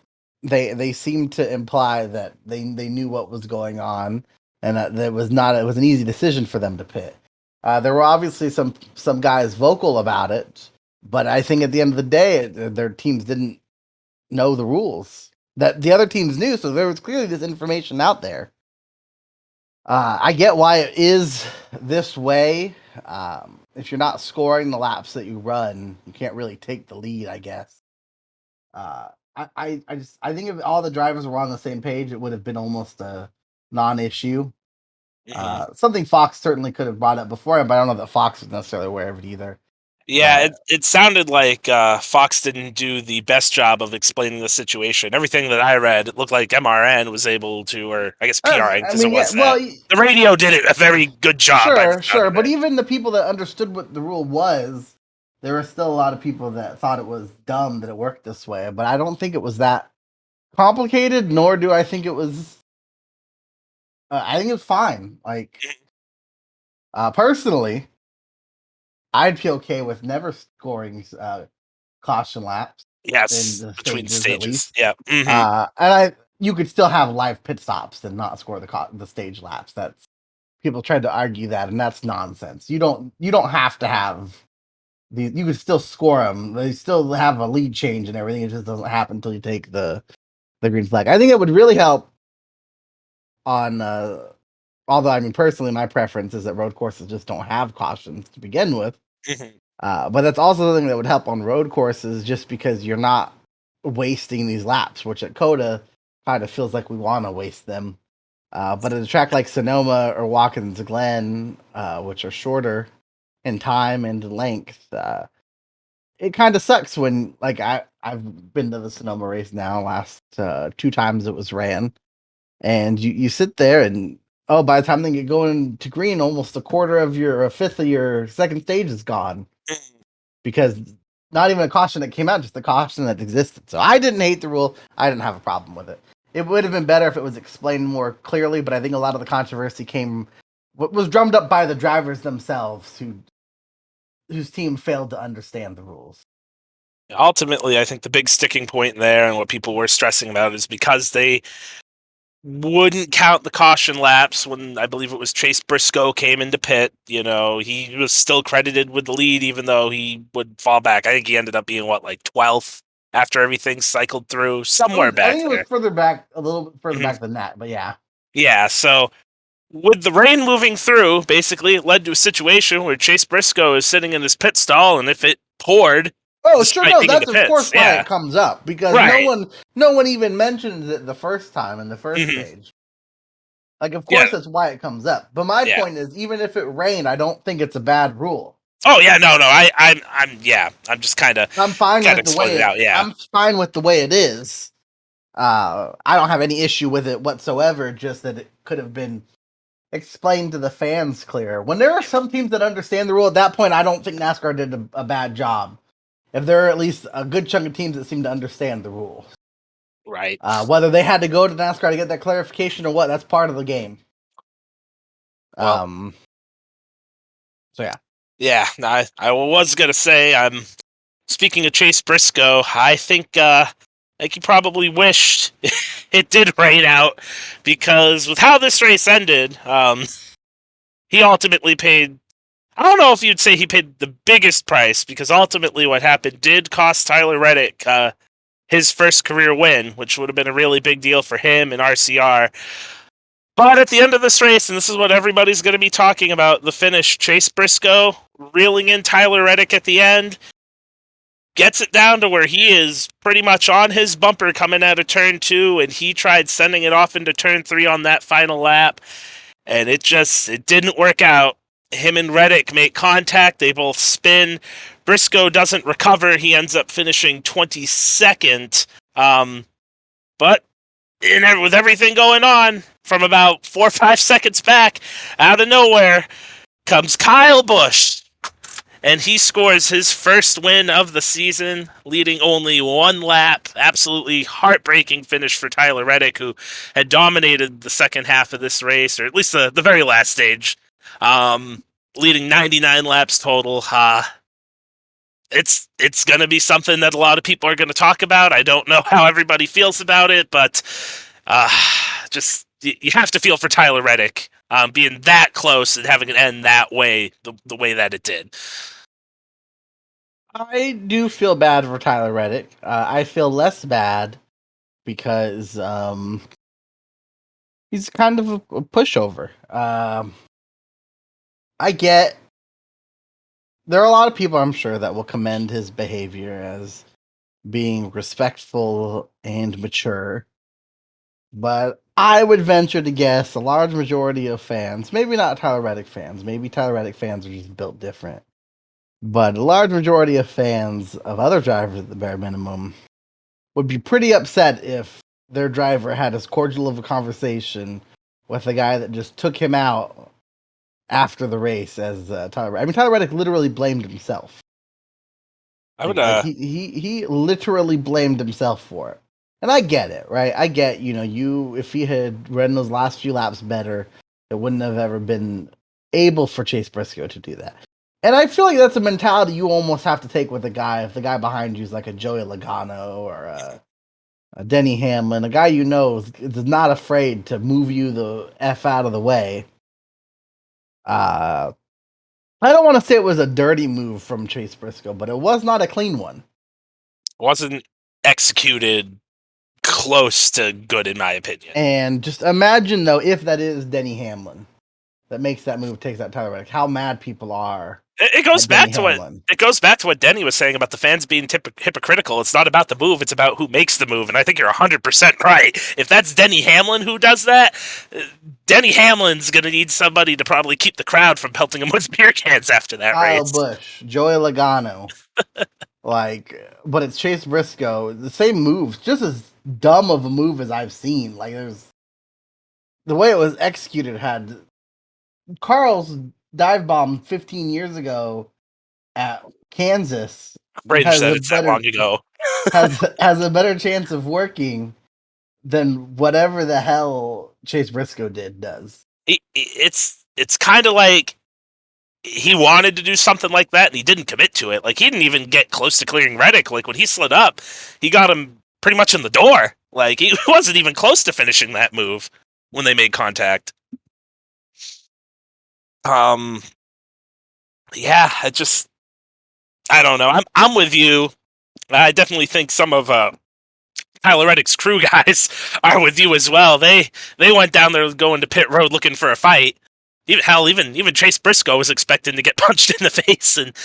they seemed to imply that they knew what was going on, and that it was not it was an easy decision for them to pit. There were obviously some guys vocal about it, but I think at the end of the day, their teams didn't know the rules that the other teams knew, so there was clearly this information out there. I get why it is this way. If you're not scoring the laps that you run, you can't really take the lead, I guess. Uh, I think if all the drivers were on the same page, it would have been almost a non-issue. Mhm. Something Fox certainly could have brought up before, but I don't know that Fox was necessarily aware of it either. Yeah, But it sounded like Fox didn't do the best job of explaining the situation. Everything that I read, it looked like MRN was able to, or I guess PRN I because it mean, yeah, was well, that. The radio did it a very good job by the sure, sound sure, of but it. even the people that understood what the rule was, there were still a lot of people that thought it was dumb that it worked this way. But I don't think it was that complicated, nor do I think it was. I think it's fine. Like personally, I'd be okay with never scoring caution laps in Yes, the between stages at stages. least. Yeah. And I you could still have live pit stops and not score the stage laps. That's people tried to argue that, and that's nonsense. You don't have to have these. You could still score them. They still have a lead change and everything. It just doesn't happen until you take the green flag. I think it would really help on. Although I mean personally, my preference is that road courses just don't have cautions to begin with. Mhm. But that's also something that would help on road courses just because you're not wasting these laps, which at Coda kind of feels like we want to waste them. But at a track like Sonoma or Watkins Glen, which are shorter in time and length, it kind of sucks when like I've been to the Sonoma race now last 2 times it was ran, and you sit there and oh by the time they get going to green, almost a fifth of your second stage is gone because not even a caution that came out, just the caution that existed. So I didn't hate the rule. I didn't have a problem with it. It would have been better if it was explained more clearly, but I think a lot of the controversy came what was drummed up by the drivers themselves whose team failed to understand the rules. Ultimately, I think the big sticking point there and what people were stressing about is because they wouldn't count the caution laps when I believe it was Chase Briscoe came into pit. You know, he was still credited with the lead, even though he would fall back. I think he ended up being what, like 12th after everything cycled through, somewhere I back think it was there. further back, a little bit further Mhm. back than that, but yeah. Yeah, so with the rain moving through, basically it led to a situation where Chase Briscoe is sitting in his pit stall, and if it poured, Oh, sure, despite no, being in the that's of course pits, why yeah, it comes up because right, no one even mentions it the first time in the first hmm stage. Like, of yeah, course, that's why it comes up. But my yeah. point is, even if it rained, I don't think it's a bad rule. Oh yeah, no, yeah, I'm just I'm fine kind of with the explaining way it out, yeah, I'm fine with the way it is. I don't have any issue with it whatsoever. Just that it could have been explained to the fans clearer. When there are some teams that understand the rule, at that point, I don't think NASCAR did a bad job. If there are at least a good chunk of teams that seem to understand the rule, right. whether they had to go to NASCAR to get that clarification or what, that's part of the game. Well, Um, so yeah. yeah, no, I was gonna say, speaking of Chase Briscoe, I think like he probably wished it did rain out because with how this race ended, he ultimately paid. I don't know if you'd say he paid the biggest price because ultimately what happened did cost Tyler Reddick his first career win, which would have been a really big deal for him and RCR. But at the end of this race, and this is what everybody's going to be talking about, the finish, Chase Briscoe reeling in Tyler Reddick at the end, gets it down to where he is pretty much on his bumper coming out of turn 2, and he tried sending it off into turn 3 on that final lap, and it didn't work out. Him and Reddick make contact, they both spin. Briscoe doesn't recover, he ends up finishing 22nd. But with everything going on, from about 4 or 5 seconds back, out of nowhere comes Kyle Busch, and he scores his first win of the season, leading only one lap. Absolutely heartbreaking finish for Tyler Reddick, who had dominated the second half of this race, or at least the very last stage, leading 99 laps total. It's going to be something that a lot of people are going to talk about. I don't know how everybody feels about it, but uh, just you have to feel for Tyler Reddick being that close and having it end that way, the way that it did. I do feel bad for Tyler Reddick. I feel less bad because he's kind of a pushover. I get there are a lot of people I'm sure that will commend his behavior as being respectful and mature. But I would venture to guess a large majority of fans, maybe not Tyler Reddick fans, maybe Tyler Reddick fans are just built different, but a large majority of fans of other drivers at the bare minimum would be pretty upset if their driver had as cordial of a conversation with the guy that just took him out after the race as Tyler. I mean, Tyler Reddick literally blamed himself. I would He literally blamed himself for it. And I get it, right? I get, you if he had ridden those last few laps better, it wouldn't have ever been able for Chase Briscoe to do that. And I feel like that's a mentality you almost have to take with a guy if the guy behind you is like a Joey Logano or a Denny Hamlin, a guy is not afraid to move you the F out of the way. I don't want to say it was a dirty move from Chase Briscoe, but it was not a clean one. wasn't executed close to good, in my opinion. And just imagine, though, if that is Denny Hamlin that makes that move, takes that Tyler Reddick, how mad people are. It goes back to what Denny was saying about the fans being hypocritical. It's not about the move; it's about who makes the move. And I think you're 100% right. If that's Denny Hamlin who does that, Denny Hamlin's going to need somebody to probably keep the crowd from pelting him with beer cans after that Kyle race. Busch, Joey Logano, but it's Chase Briscoe. The same moves, just as dumb of a move as I've seen. Like there's the way it was executed had Carl's dive bomb 15 years ago at Kansas Cringe that it's that long ago. has a better chance of working than whatever the hell Chase Briscoe does. It's kind of like he wanted to do something like that and he didn't commit to it. Like he didn't even get close to clearing Reddick. Like when he slid up, he got him pretty much in the door. Like he wasn't even close to finishing that move when they made contact. Yeah, I don't know. I'm with you. I definitely think some of Tyler Reddick's crew guys are with you as well. They went down there going to pit road looking for a fight. Even Chase Briscoe was expecting to get punched in the face, and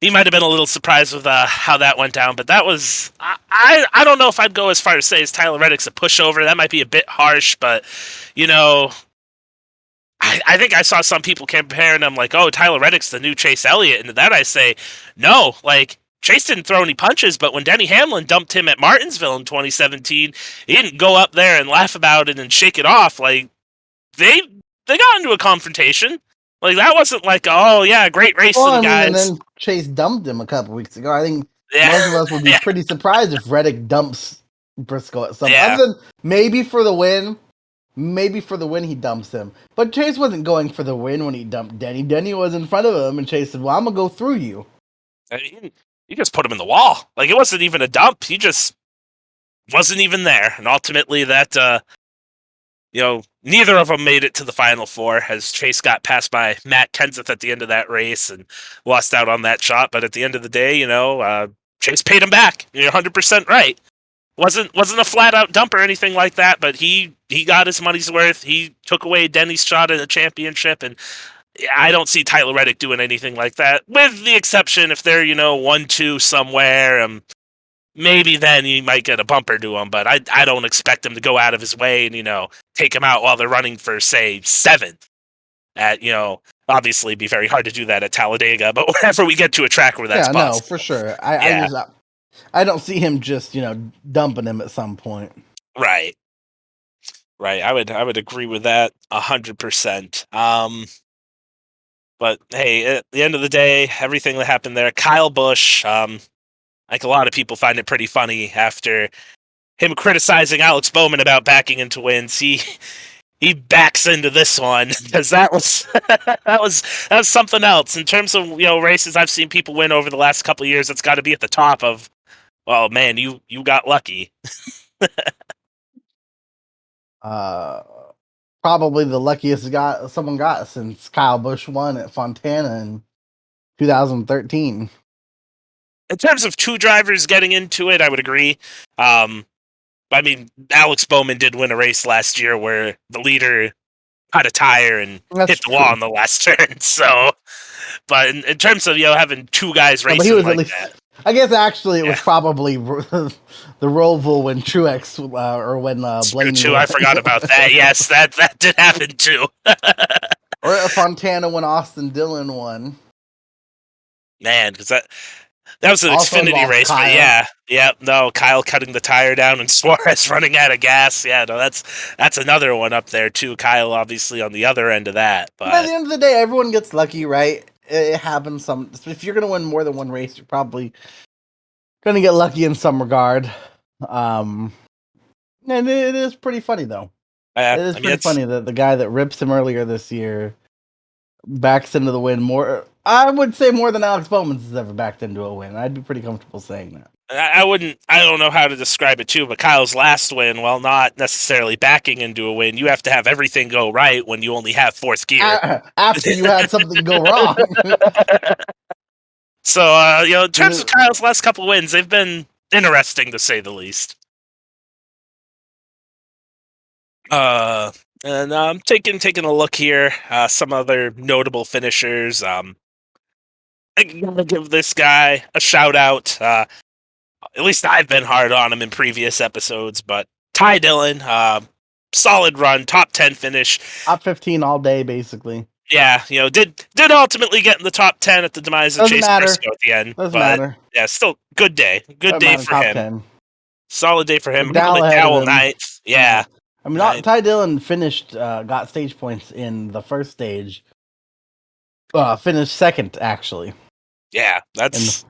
he might have been a little surprised with how that went down. But that was I don't know if I'd go as far as say as Tyler Reddick's a pushover. That might be a bit harsh, but I think I saw some people comparing him like, oh, Tyler Reddick's the new Chase Elliott, and to that I say, no, like Chase didn't throw any punches, but when Denny Hamlin dumped him at Martinsville in 2017, he didn't go up there and laugh about it and shake it off. Like they got into a confrontation. Like that wasn't like, oh yeah, great racing, guys. And then Chase dumped him a couple weeks ago. I think most of us would be pretty surprised if Reddick dumps Briscoe at some point. Other than maybe for the win. Maybe for the win he dumps him. But Chase wasn't going for the win when he dumped Denny. Denny was in front of him and Chase said, well, I'm going to go through you. I mean, he just put him in the wall. Like it wasn't even a dump. He just wasn't even there. And ultimately that, neither of them made it to the Final Four as Chase got passed by Matt Kenseth at the end of that race and lost out on that shot. But at the end of the day, Chase paid him back. You're 100% right. Wasn't a flat out dump or anything like that, but he got his money's worth. He took away Denny's shot at a championship, and I don't see Tyler Reddick doing anything like that, with the exception if they're 1-2 somewhere. Maybe then he might get a bumper to him, but I don't expect him to go out of his way and take him out while they're running for say 7th. At obviously it'd be very hard to do that at Talladega, but whenever we get to a track where that's possible. No, for sure. I don't see him just, dumping him at some point. Right. I would agree with that 100%. But hey, at the end of the day, everything that happened there, Kyle Busch, like a lot of people find it pretty funny after him criticizing Alex Bowman about backing into wins. He backs into this one because that was that was something else in terms of races I've seen people win over the last couple of years. It's got to be at the top of. Well, man, you got lucky. Probably the luckiest someone got since Kyle Busch won at Fontana in 2013. In terms of two drivers getting into it, I would agree. I mean, Alex Bowman did win a race last year where the leader had a tire and hit the wall on the last turn. So, but in terms of having two guys racing but he was like at least, that, I guess actually it Yeah, was probably the Roval when Truex or when it's true Blaney too. won. I forgot about that. Yes, that did happen too. Or Fontana when Austin Dillon won. Man, because that was an Also Xfinity involves race, but Kyle. yeah, no, Kyle cutting the tire down and Suarez running out of gas. Yeah, no, that's another one up there too. Kyle obviously on the other end of that, By the but end of the day, everyone gets lucky, right? It happens. If you're gonna win more than one race, you're probably gonna get lucky in some regard. Um, and it is pretty funny though. It is I mean pretty it's funny that the guy that rips him earlier this year backs into the win more. I would say more than Alex Bowman's has ever backed into a win. I'd be pretty comfortable saying that. I wouldn't. I don't know how to describe it too, but Kyle's last win, while not necessarily backing into a win, you have to have everything go right when you only have fourth gear. After you had something go wrong. So, in terms of Kyle's last couple wins, they've been interesting to say the least. Uh, and taking a look here, some other notable finishers. I gotta give this guy a shout out. At least I've been hard on him in previous episodes, but Ty Dillon, solid run, top 10 finish. Top 15 all day, basically. Yeah, did ultimately get in the top 10 at the demise of Doesn't Chase matter. Briscoe at the end, Doesn't but matter. yeah, still good day. Good Doesn't day matter. for Top him. 10. Solid day for him. Michael McDowell ahead of McDowell, him. ninth. Yeah. Yeah. I mean, Ninth. Ty Dillon finished, got stage points in the first stage. Finished second, actually, Yeah, in the that's.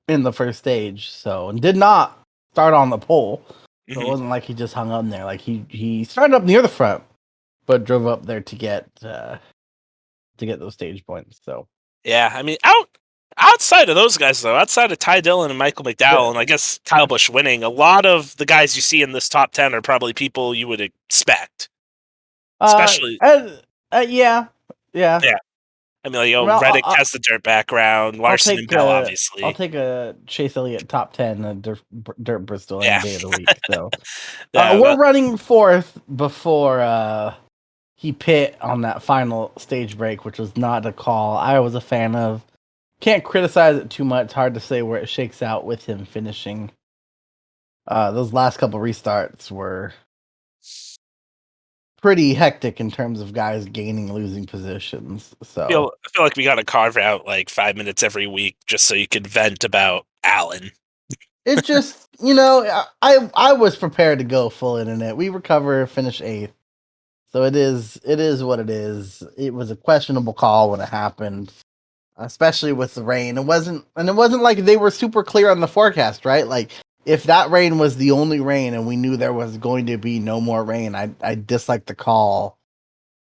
in the first stage. So, and did not start on the pole. So it Mhm. wasn't like he just hung up there. Like he started up near the front, but drove up there to get those stage points. So Yeah, I mean, outside of those guys though, outside of Ty Dillon and Michael McDowell, the and I guess Kyle Busch winning, a lot of the guys you see in this top 10 are probably people you would expect. uh, Especially, uh, yeah, yeah. yeah. I mean, I mean, Reddick has the dirt background. I'll Larson and take Bell, I'll obviously. take a Chase Elliott top 10 at Dirt Bristol any Yeah, day of the week. So yeah, we're running fourth before he pit on that final stage break, which was not a call I was a fan of. Can't criticize it too much. Hard to say where it shakes out with him finishing. Those last couple restarts were pretty hectic in terms of guys gaining losing positions. So I feel like we got to carve out like 5 minutes every week just so you could vent about Allen. it just, I was prepared to go full internet. We recover, finish eighth. So it is what it is. It was a questionable call when it happened, especially with the rain. It wasn't like they were super clear on the forecast, right? Like if that rain was the only rain and we knew there was going to be no more rain, I dislike the call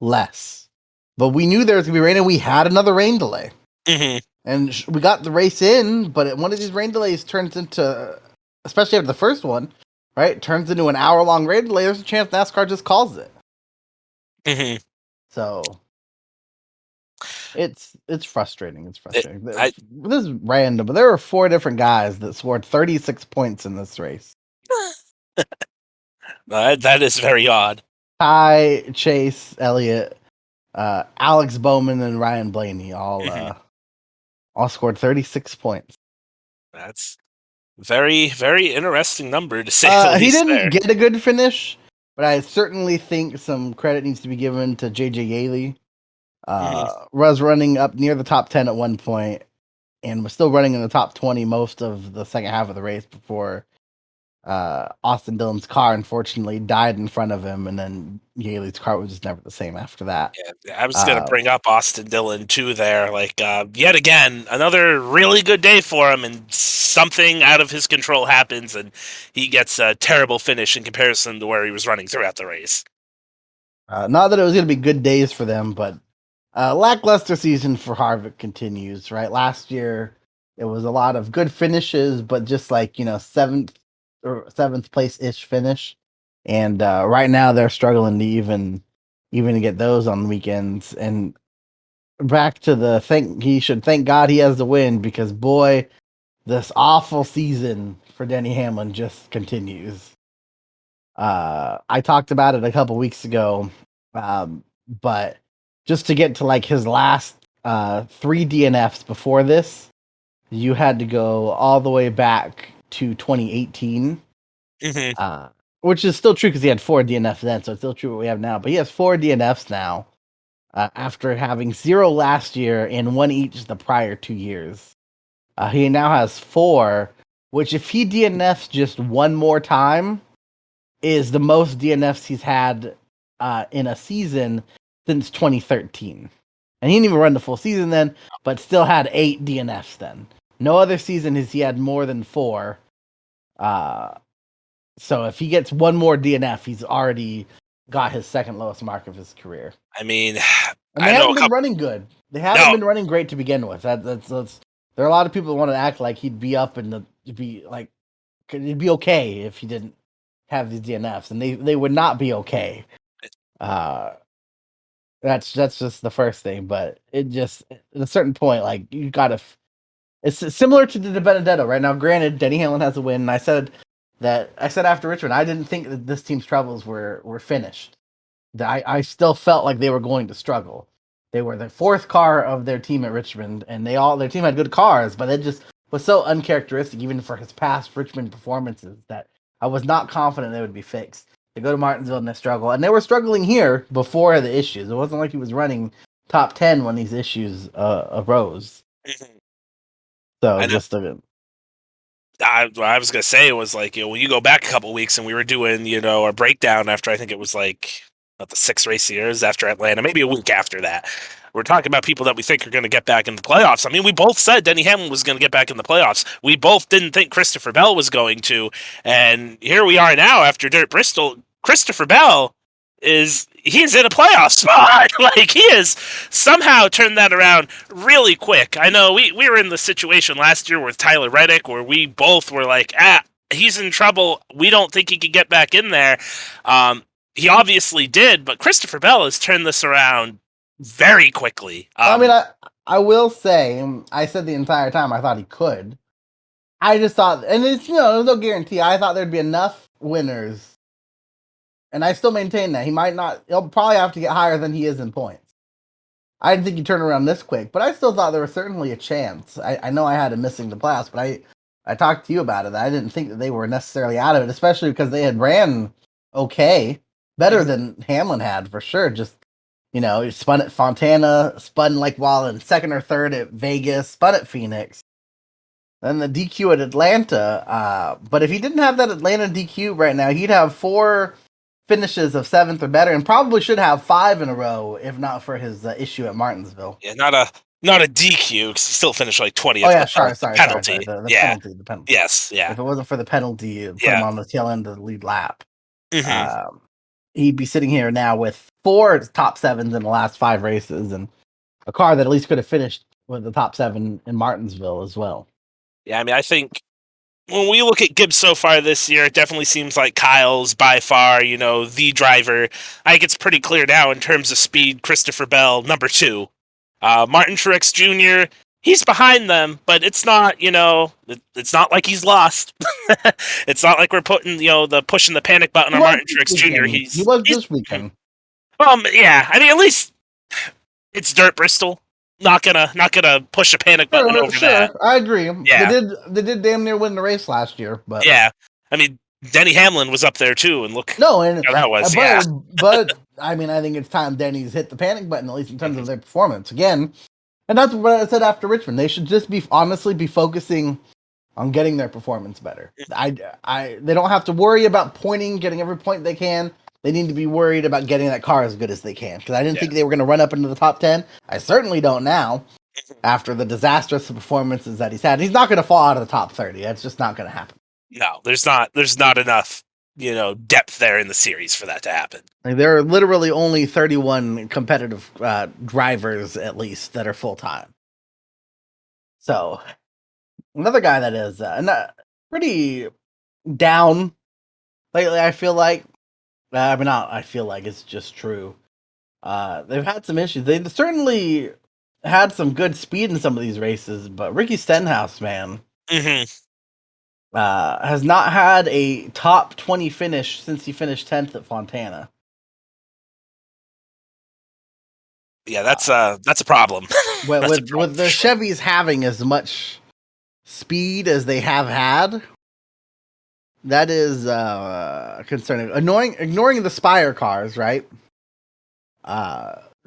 less. But we knew there was going to be rain and we had another rain delay. Hmm. And we got the race in, but one of these rain delays turns into, especially after the first one, right? Turns into an hour-long rain delay. There's a chance NASCAR just calls it. Hmm. So it's frustrating. It's It, frustrating. I This is random, but there were 4 different guys that scored 36 points in this race. that is very odd. Ty, Chase, Elliott, Alex Bowman, and Ryan Blaney Hmm. all scored 36 points. That's very very interesting number to say the He least. didn't There. get a good finish, but I certainly think some credit needs to be given to JJ Yaley. Hmm. Was running up near the top 10 at one point and was still running in the top 20 most of the second half of the race before Austin Dillon's car unfortunately died in front of him, and then Yaley's car was just never the same after that. Yeah, I was gonna Uh, bring up Austin Dillon too. There, like yet again, another really good day for him, and something out of his control happens, and he gets a terrible finish in comparison to where he was running throughout the race. not that it was going to be good days for them, but lackluster season for Harvick continues. Right, last year it was a lot of good finishes, but just like seventh place ish finish, and right now they're struggling to even get those on weekends. And back to the he should thank God he has the win, because boy, this awful season for Denny Hamlin just continues. I talked about it a couple weeks ago, but just to get to like his last 3 DNFs before this, you had to go all the way back to 2018, Hmm. uh, which is still true because he had 4 DNFs then, so it's still true what we have now. But he has 4 DNFs now after having 0 last year and 1 each the prior 2 years. He now has 4, which if he DNFs just one more time, is the most DNFs he's had in a season since 2013. And he didn't even run the full season then, but still had 8 DNFs then. No other season has he had more than 4. Uh, so if he gets one more DNF, he's already got his second lowest mark of his career. I mean, And they I know haven't a been couple. running good. They haven't No, been running great to begin with. That's there are a lot of people that want to act like he'd be up in the be like it'd be okay if he didn't have these DNFs, and they would not be okay. Uh, that's just the first thing, but it just at a certain point, like you gotta. It's similar to the Benedetto right now. Granted, Denny Hamlin has a win, and I said after Richmond, I didn't think that this team's troubles were finished. I still felt like they were going to struggle. They were the 4th car of their team at Richmond, and their team had good cars, but it just was so uncharacteristic, even for his past Richmond performances, that I was not confident they would be fixed. They go to Martinsville and they struggle, and they were struggling here before the issues. It wasn't like he was running top 10 when these issues arose. mhm. So I know. just a What I was gonna say was like, when you go back a couple weeks and we were doing, our breakdown after I think it was like about the 6 race years after Atlanta, maybe a week after that. We're talking about people that we think are going to get back in the playoffs. I mean, we both said Denny Hamlin was going to get back in the playoffs. We both didn't think Christopher Bell was going to, and here we are now after Dirt Bristol. Christopher Bell he's in a playoff spot. Like he has somehow turned that around really quick. I know we were in the situation last year with Tyler Reddick where we both were like, he's in trouble. We don't think he could get back in there. He obviously did, but Christopher Bell has turned this around very quickly. I mean, I will say, I said the entire time I thought he could. I just thought, and it's there's no guarantee. I thought there'd be enough winners, and I still maintain that he might not. He'll probably have to get higher than he is in points. I didn't think he'd turn around this quick, but I still thought there was certainly a chance. I know I had him missing the playoffs, but I talked to you about it. I didn't think that they were necessarily out of it, especially because they had ran okay, better than Hamlin had for sure. Just he spun at Fontana, spun like while in second or third at Vegas, spun at Phoenix, then the DQ at Atlanta. But if he didn't have that Atlanta DQ right now, he'd have 4 finishes of 7th or better, and probably should have 5 in a row if not for his issue at Martinsville. Yeah, not a DQ because he still finished like Oh 20th, yeah, but the sorry. penalty. The Yeah. penalty, the penalty. Yes. Yeah. If it wasn't for the penalty, put him Yeah. on the tail end of the lead lap. Hmm. He'd be sitting here now with 4 top 7s in the last 5 races, and a car that at least could have finished with the top 7 in Martinsville as well. Yeah. I mean, I think when we look at Gibbs so far this year, it definitely seems like Kyle's by far, the driver. I think it's pretty clear now in terms of speed. Christopher Bell, number 2. Martin Truex Jr., he's behind them, but it's not, it's not like he's lost. It's not like we're putting, pushing the panic button He on was Martin this Truex Jr. weekend. He was this weekend. Yeah. I mean, at least it's Dirt Bristol. Not gonna push a panic button over that. I agree. Yeah. They did damn near win the race last year, but Yeah. I mean, Denny Hamlin was up there too, and look no, and how that was. but Yeah. I mean, I think it's time Denny's hit the panic button, at least in terms of their performance again. And that's what I said after Richmond. They should just be focusing on getting their performance better. They don't have to worry about getting every point they can. They need to be worried about getting that car as good as they can. Because I didn't think they were going to run up into the top 10. I certainly don't now. After the disastrous performances that he's had, he's not going to fall out of the top 30. That's just not going to happen. No, there's not enough, depth there in the series for that to happen. Like, there are literally only 31 competitive drivers, at least, that are full time. So, another guy that is pretty down lately, I feel like. I mean, not I feel like it's just true. They've had some issues. They certainly had some good speed in some of these races, but Ricky Stenhouse, man, Hmm. has not had a top 20 finish since he finished 10th at Fontana. Yeah, that's a problem. With That's a problem with the for sure. Chevys having as much speed as they have had, that is concerning. Ignoring the Spire cars, right?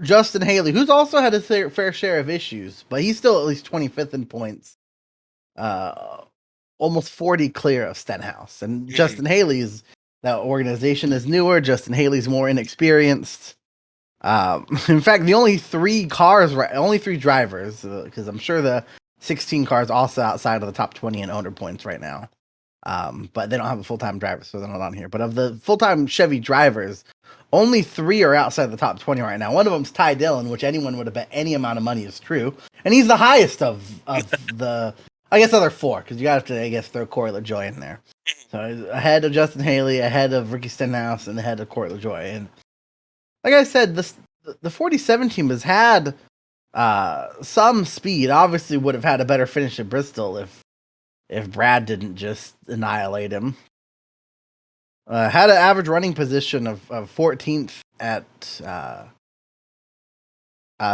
Justin Haley, who's also had a fair share of issues, but he's still at least 25th in points. Almost 40 clear of Stenhouse. And Justin Haley's, that organization is newer. Justin Haley's more inexperienced. In fact, the only three drivers, because I'm sure the 16 cars also outside of the top 20 in owner points right now. But they don't have a full-time driver, so they're not on here. But of the full-time Chevy drivers, only 3 are outside the top 20 right now. One of them's Ty Dillon, which anyone would have bet any amount of money is true. And he's the highest of the, I guess, other 4, because you have to, I guess, throw Corey LaJoy in there. So he's ahead of Justin Haley, ahead of Ricky Stenhouse, and ahead of Corey LaJoy. And like I said, the 47 team has had some speed. Obviously would have had a better finish at Bristol if Brad didn't just annihilate him. Had an average running position of 14th at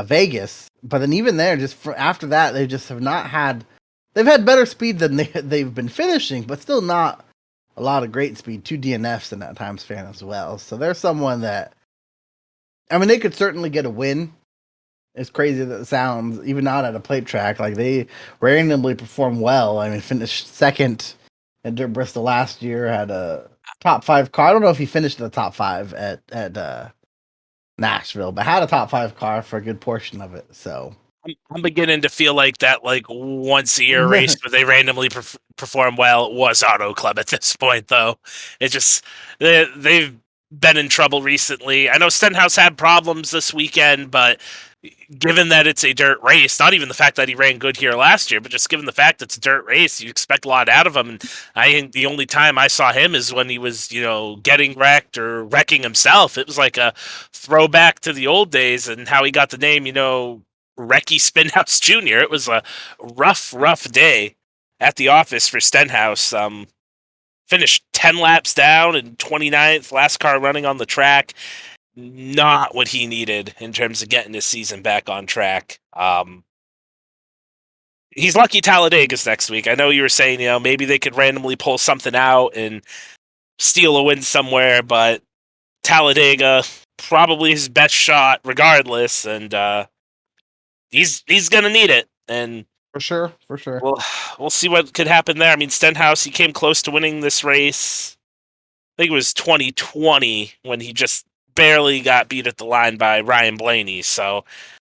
Vegas, but then even there, after that, they just have not had. They've had better speed than they've been finishing, but still not a lot of great speed. 2 DNFs in that time span as well. So there's someone that, I mean, they could certainly get a win. As crazy as it sounds, even not at a plate track, like they randomly perform well. I mean, finished second at Dirt Bristol last year, had a top 5 car. I don't know if he finished in the top 5 at Nashville, but had a top 5 car for a good portion of it. So I'm beginning to feel like that, like, once a year race where they randomly perform well was Auto Club at this point, though. It just they've been in trouble recently. I know Stenhouse had problems this weekend, but given that it's a dirt race, not even the fact that he ran good here last year, but just given the fact that it's a dirt race, you expect a lot out of him. And I think the only time I saw him is when he was, getting wrecked or wrecking himself. It was like a throwback to the old days and how he got the name, Recky Spinhouse Jr. It was a rough day at the office for Stenhouse. Finished 10 laps down and 29th, last car running on the track. Not what he needed in terms of getting his season back on track. He's lucky Talladega's next week. I know you were saying, maybe they could randomly pull something out and steal a win somewhere, but Talladega probably his best shot regardless, and he's gonna need it. And for sure. We'll see what could happen there. I mean, Stenhouse, he came close to winning this race. I think it was 2020 when he just barely got beat at the line by Ryan Blaney. So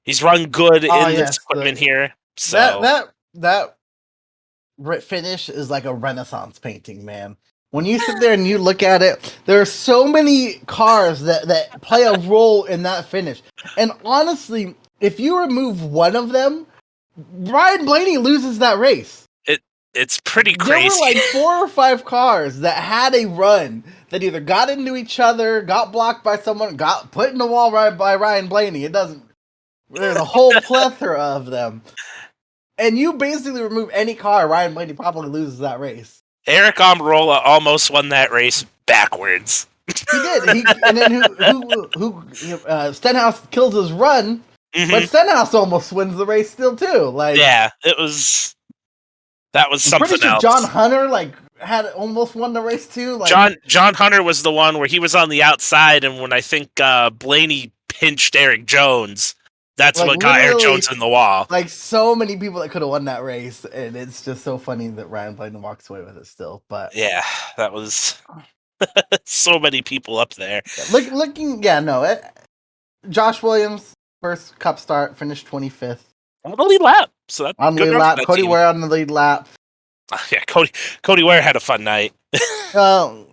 he's run good in this equipment here. So that finish is like a Renaissance painting, man. When you sit there and you look at it, there are so many cars that play a role in that finish. And honestly, if you remove one of them, Ryan Blaney loses that race. It's pretty crazy. There were like 4 or 5 cars that had a run that either got into each other, got blocked by someone, got put in the wall right by Ryan Blaney. There's a whole plethora of them. And you basically remove any car, Ryan Blaney probably loses that race. Eric Almirola almost won that race backwards. He did. And then Stenhouse kills his run, but Stenhouse almost wins the race still too. That was something pretty sure else. John Hunter had almost won the race too. John Hunter was the one where he was on the outside, and when I think Blaney pinched Eric Jones, that's what got Eric Jones in the wall. Like so many people that could have won that race, and it's just so funny that Ryan Blaney walks away with it still. But yeah, that was so many people up there. Josh Williams, first Cup start, finished 25th. On the lead lap. So that's on the lead lap. Cody Ware on the lead lap. Yeah, Cody Ware had a fun night. That's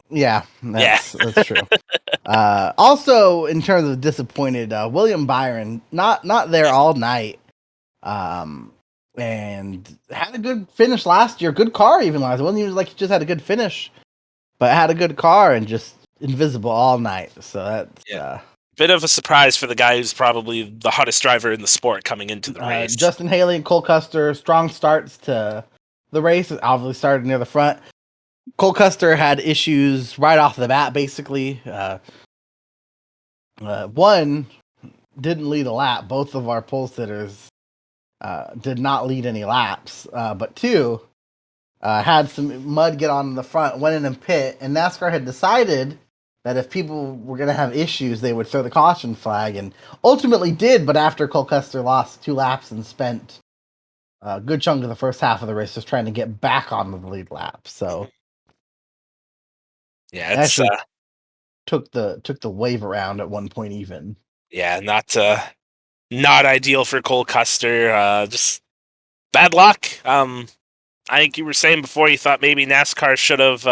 true. Also, in terms of disappointed, William Byron not there all night, and had a good finish last year. Good car even last. It wasn't even like he just had a good finish, but had a good car and just invisible all night. So that's bit of a surprise for the guy who's probably the hottest driver in the sport coming into the race. Justin Haley and Cole Custer, strong starts to the race. Obviously started near the front. Cole Custer had issues right off the bat, basically. One, didn't lead a lap. Both of our pole sitters did not lead any laps. But 2, had some mud get on the front, went in and pit, and NASCAR had decided that if people were going to have issues, they would throw the caution flag, and ultimately did. But after Cole Custer lost 2 laps and spent a good chunk of the first half of the race just trying to get back on the lead lap, so Yeah, it's actually took the wave around at one point even. yeah, not ideal for Cole Custer. Just bad luck. I think you were saying before you thought maybe NASCAR should have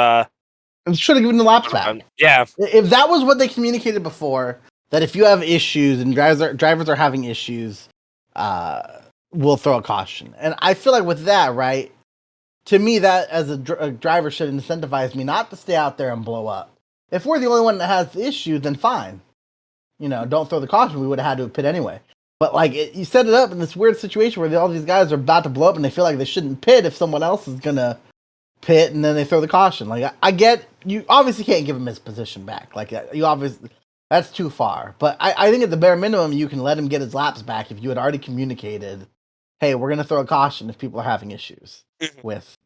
And should have given the laps back. yeah. If that was what they communicated before, that if you have issues and drivers are having issues, we'll throw a caution. And I feel like with that, right, to me, that as a driver should incentivize me not to stay out there and blow up. If we're the only one that has the issue, then fine. Don't throw the caution. We would have had to pit anyway. But you set it up in this weird situation where all these guys are about to blow up and they feel like they shouldn't pit if someone else is gonna pit, and then they throw the caution. Like I get you obviously can't give him his position back. Like you obviously that's too far. But I think at the bare minimum you can let him get his laps back if you had already communicated, hey, we're gonna throw a caution if people are having issues with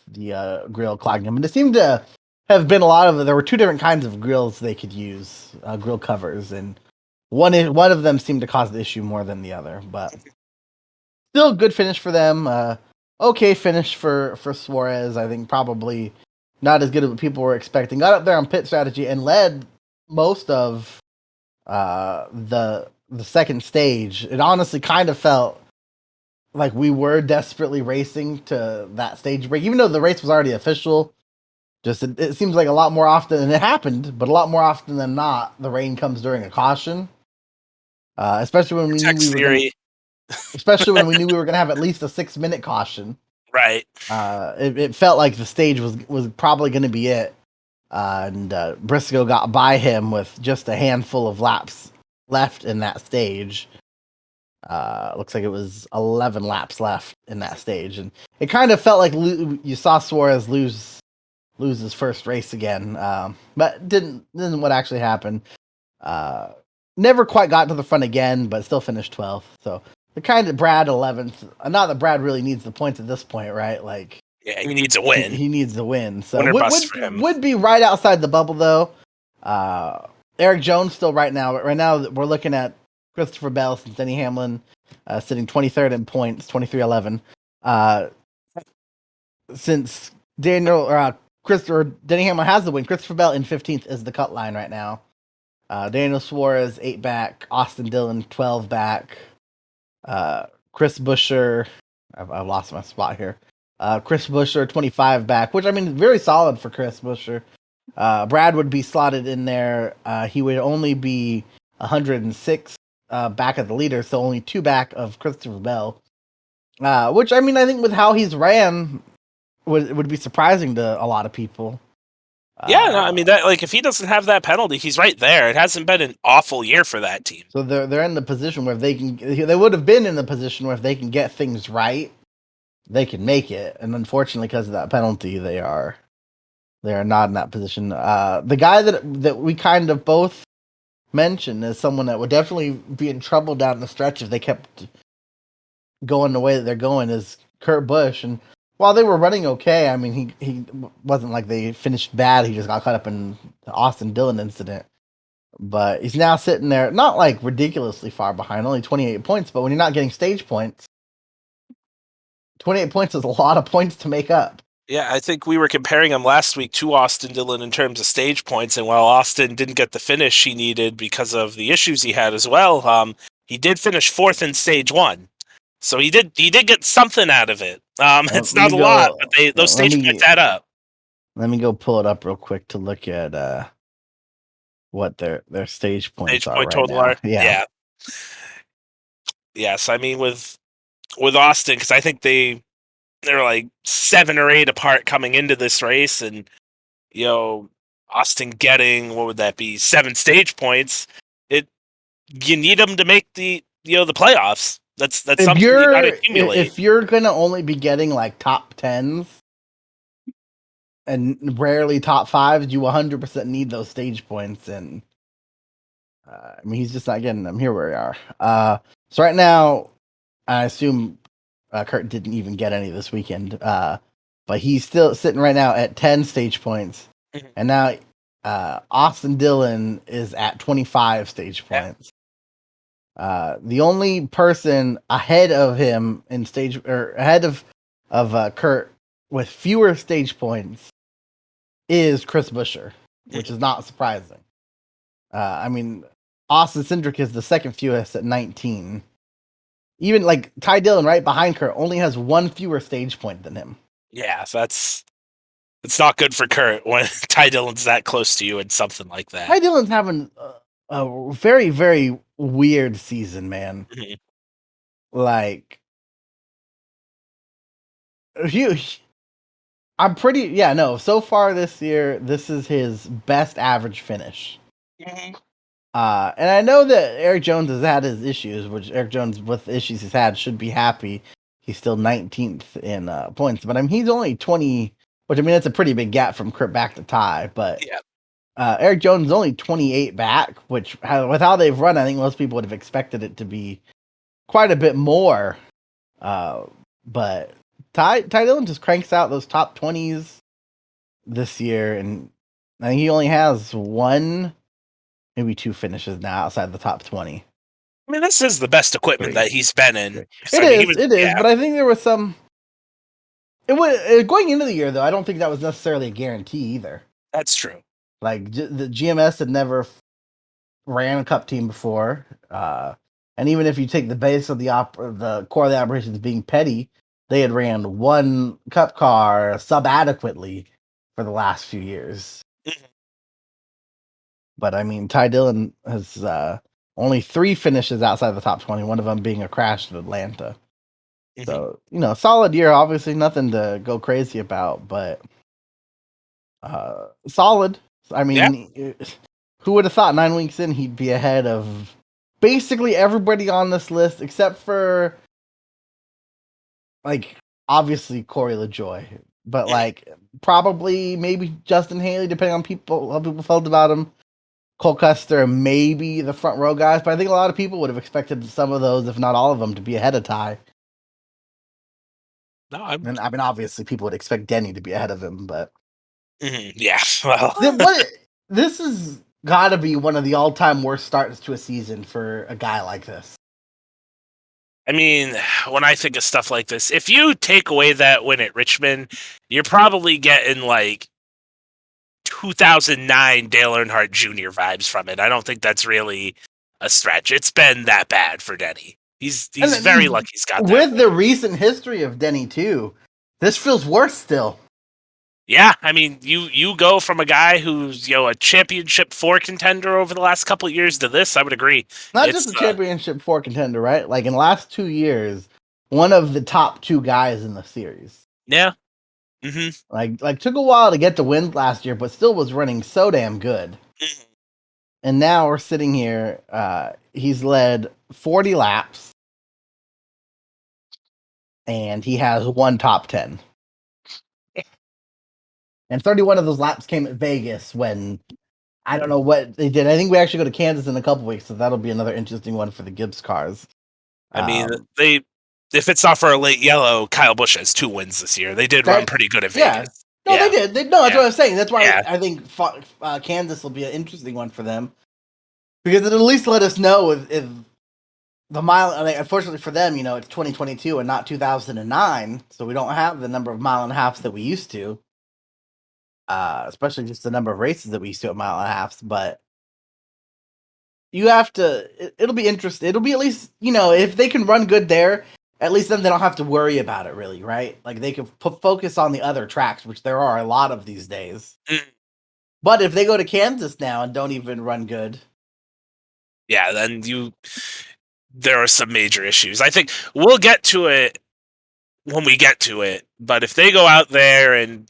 the grill clogging them. And it seemed to have been a lot of there were 2 different kinds of grills they could use, grill covers, and one of them seemed to cause the issue more than the other. But still good finish for them. Okay finish for Suarez. I think probably not as good as what people were expecting. Got up there on pit strategy and led most of the second stage. It honestly kind of felt like we were desperately racing to that stage break, even though the race was already official. Just it seems like a lot more often, and it happened, but a lot more often than not, the rain comes during a caution. Especially when we knew Text theory. we knew we were gonna have at least a 6-minute caution. Right. It felt like the stage was probably going to be it, and Briscoe got by him with just a handful of laps left in that stage. Looks like it was 11 laps left in that stage, and it kind of felt like you saw Suarez lose his first race again, but didn't what actually happened. Never quite got to the front again, but still finished 12th. So the kind of Brad 11th. Not that Brad really needs the points at this point, right? Like, yeah, he needs a win. He needs the win. So Winner bust for him. Would be right outside the bubble though. Eric Jones still right now. Right now we're looking at Christopher Bell since Denny Hamlin sitting 23rd in points, 23-11. Since Denny Hamlin has the win, Christopher Bell in 15th is the cut line right now. Daniel Suarez 8 back, Austin Dillon 12 back, Chris Buescher. I've lost my spot here. Chris Buescher 25 back, which I mean very solid for Chris Buescher. Brad would be slotted in there. He would only be 106 back of the leader, so only 2 back of Christopher Bell. Which I mean I think with how he's ran would be surprising to a lot of people. Yeah, no, I mean that. Like, if he doesn't have that penalty, he's right there. It hasn't been an awful year for that team. So they're in the position where they would have been in the position where if they can get things right, they can make it. And unfortunately, because of that penalty, they are not in that position. The guy that we kind of both mentioned is someone that would definitely be in trouble down the stretch if they kept going the way that they're going is Kurt Busch. And while they were running okay, I mean, he wasn't like they finished bad. He just got caught up in the Austin Dillon incident. But he's now sitting there, not like ridiculously far behind, only 28 points. But when you're not getting stage points, 28 points is a lot of points to make up. Yeah, I think we were comparing him last week to Austin Dillon in terms of stage points. And while Austin didn't get the finish he needed because of the issues he had as well, he did finish 4th in stage 1. So he did get something out of it. It's not a lot, but those stage points add up. Let me go pull it up real quick to look at what their stage points are right now. Yeah. Yes, I mean with Austin, because I think they're like 7 or 8 apart coming into this race, and Austin getting, what would that be, 7 stage points. You need them to make the playoffs. That's something you gotta accumulate. If you're gonna only be getting like top 10s and rarely top 5s, you 100% need those stage points. And I mean, he's just not getting them. Here we are. So right now, I assume Kurt didn't even get any this weekend. but he's still sitting right now at 10 stage points, Mhm. and now Austin Dillon is at 25 stage Yeah. points. The only person ahead of him in stage or ahead of Kurt with fewer stage points is Chris Buescher, which Mhm. is not surprising. I mean, Austin Cindric is the second fewest at 19. Even like Ty Dillon right behind Kurt only has one fewer stage point than him. Yeah, so it's not good for Kurt when Ty Dillon's that close to you and something like Ty that. Dillon's having a very, very weird season, man. Mhm. Like, he, I'm pretty, yeah, no, so far this year, this is his best average finish. Mhm. And I know that Eric Jones has had his issues, which Eric Jones, with the issues he's had, should be happy. He's still 19th in points, but I mean, he's only 20, which I mean, that's a pretty big gap from Kurt back to Ty. But Yeah. Eric Jones is only 28 back, which with how they've run, I think most people would have expected it to be quite a bit more. Uh, but Ty Dillon just cranks out those top 20s this year, and I think he only has one, maybe two finishes now outside the top 20. I mean, this is the best equipment Three. that he's been in. So, It I mean, he is, was, it is, yeah, but I think there was some. It was going into the year though. I don't think that was necessarily a guarantee either. that's true. Like the GMS had never ran a cup team before, and even if you take the base of the core of the operations being Petty, they had ran one cup car sub adequately for the last few years. Mhm. But I mean, Ty Dillon has only three finishes outside the top 20. One of them being a crash at Atlanta. Mhm. So solid year. Obviously, nothing to go crazy about, but solid. I Yeah. mean, who would have thought 9 weeks in he'd be ahead of basically everybody on this list except for like obviously Corey LaJoy, but Mhm. like probably maybe Justin Haley, depending on how people felt about him. Cole Custer, maybe the front row guys, but I think a lot of people would have expected some of those, if not all of them, to be ahead of Ty. No, I'm. And I mean, obviously, people would expect Denny to be ahead of him, but Mhm. Yeah. Well, what this has got to be one of the all-time worst starts to a season for a guy like this. I mean, when I think of stuff like this, if you take away that win at Richmond, you're probably getting like 2009 Dale Earnhardt Jr. vibes from it. I don't think that's really a stretch. It's been that bad for Denny. And He's very lucky he's got that with win. the recent history of Denny too, this feels worse still. Yeah, I mean, you go from a guy who's a championship 4 contender over the last couple of years to this. I would agree. Not just It's a championship four contender, right? Like in the last 2 years, one of the top two guys in the series. yeah. Hmm. Like took a while to get the win last year, but still was running so damn good. And now we're sitting here. He's led 40 laps, and he has one top 10. And 31 of those laps came at Vegas when I don't know what they did. I think we actually go to Kansas in a couple weeks, so that'll be another interesting one for the Gibbs cars. I mean, Um, they if it's not for a late yellow, Kyle Busch has 2 wins this year. They did run that pretty good at yeah, Vegas. no, they Yeah, did. No, that's yeah, what I'm saying. That's why yeah. I think Kansas will be an interesting one for them because it'll at least let us know if the mile. I mean, unfortunately for them, it's 2022 and not 2009, so we don't have the number of mile and a halves that we used to. Especially just the number of races that we used to at mile and a halves. But you have to. It'll be interesting. It'll be at least if they can run good there, at least then they don't have to worry about it really, right? Like they can focus on the other tracks, which there are a lot of these days. Mm, But if they go to Kansas now and don't even run good, yeah, then there are some major issues. I think we'll get to it when we get to it. But if they go out there and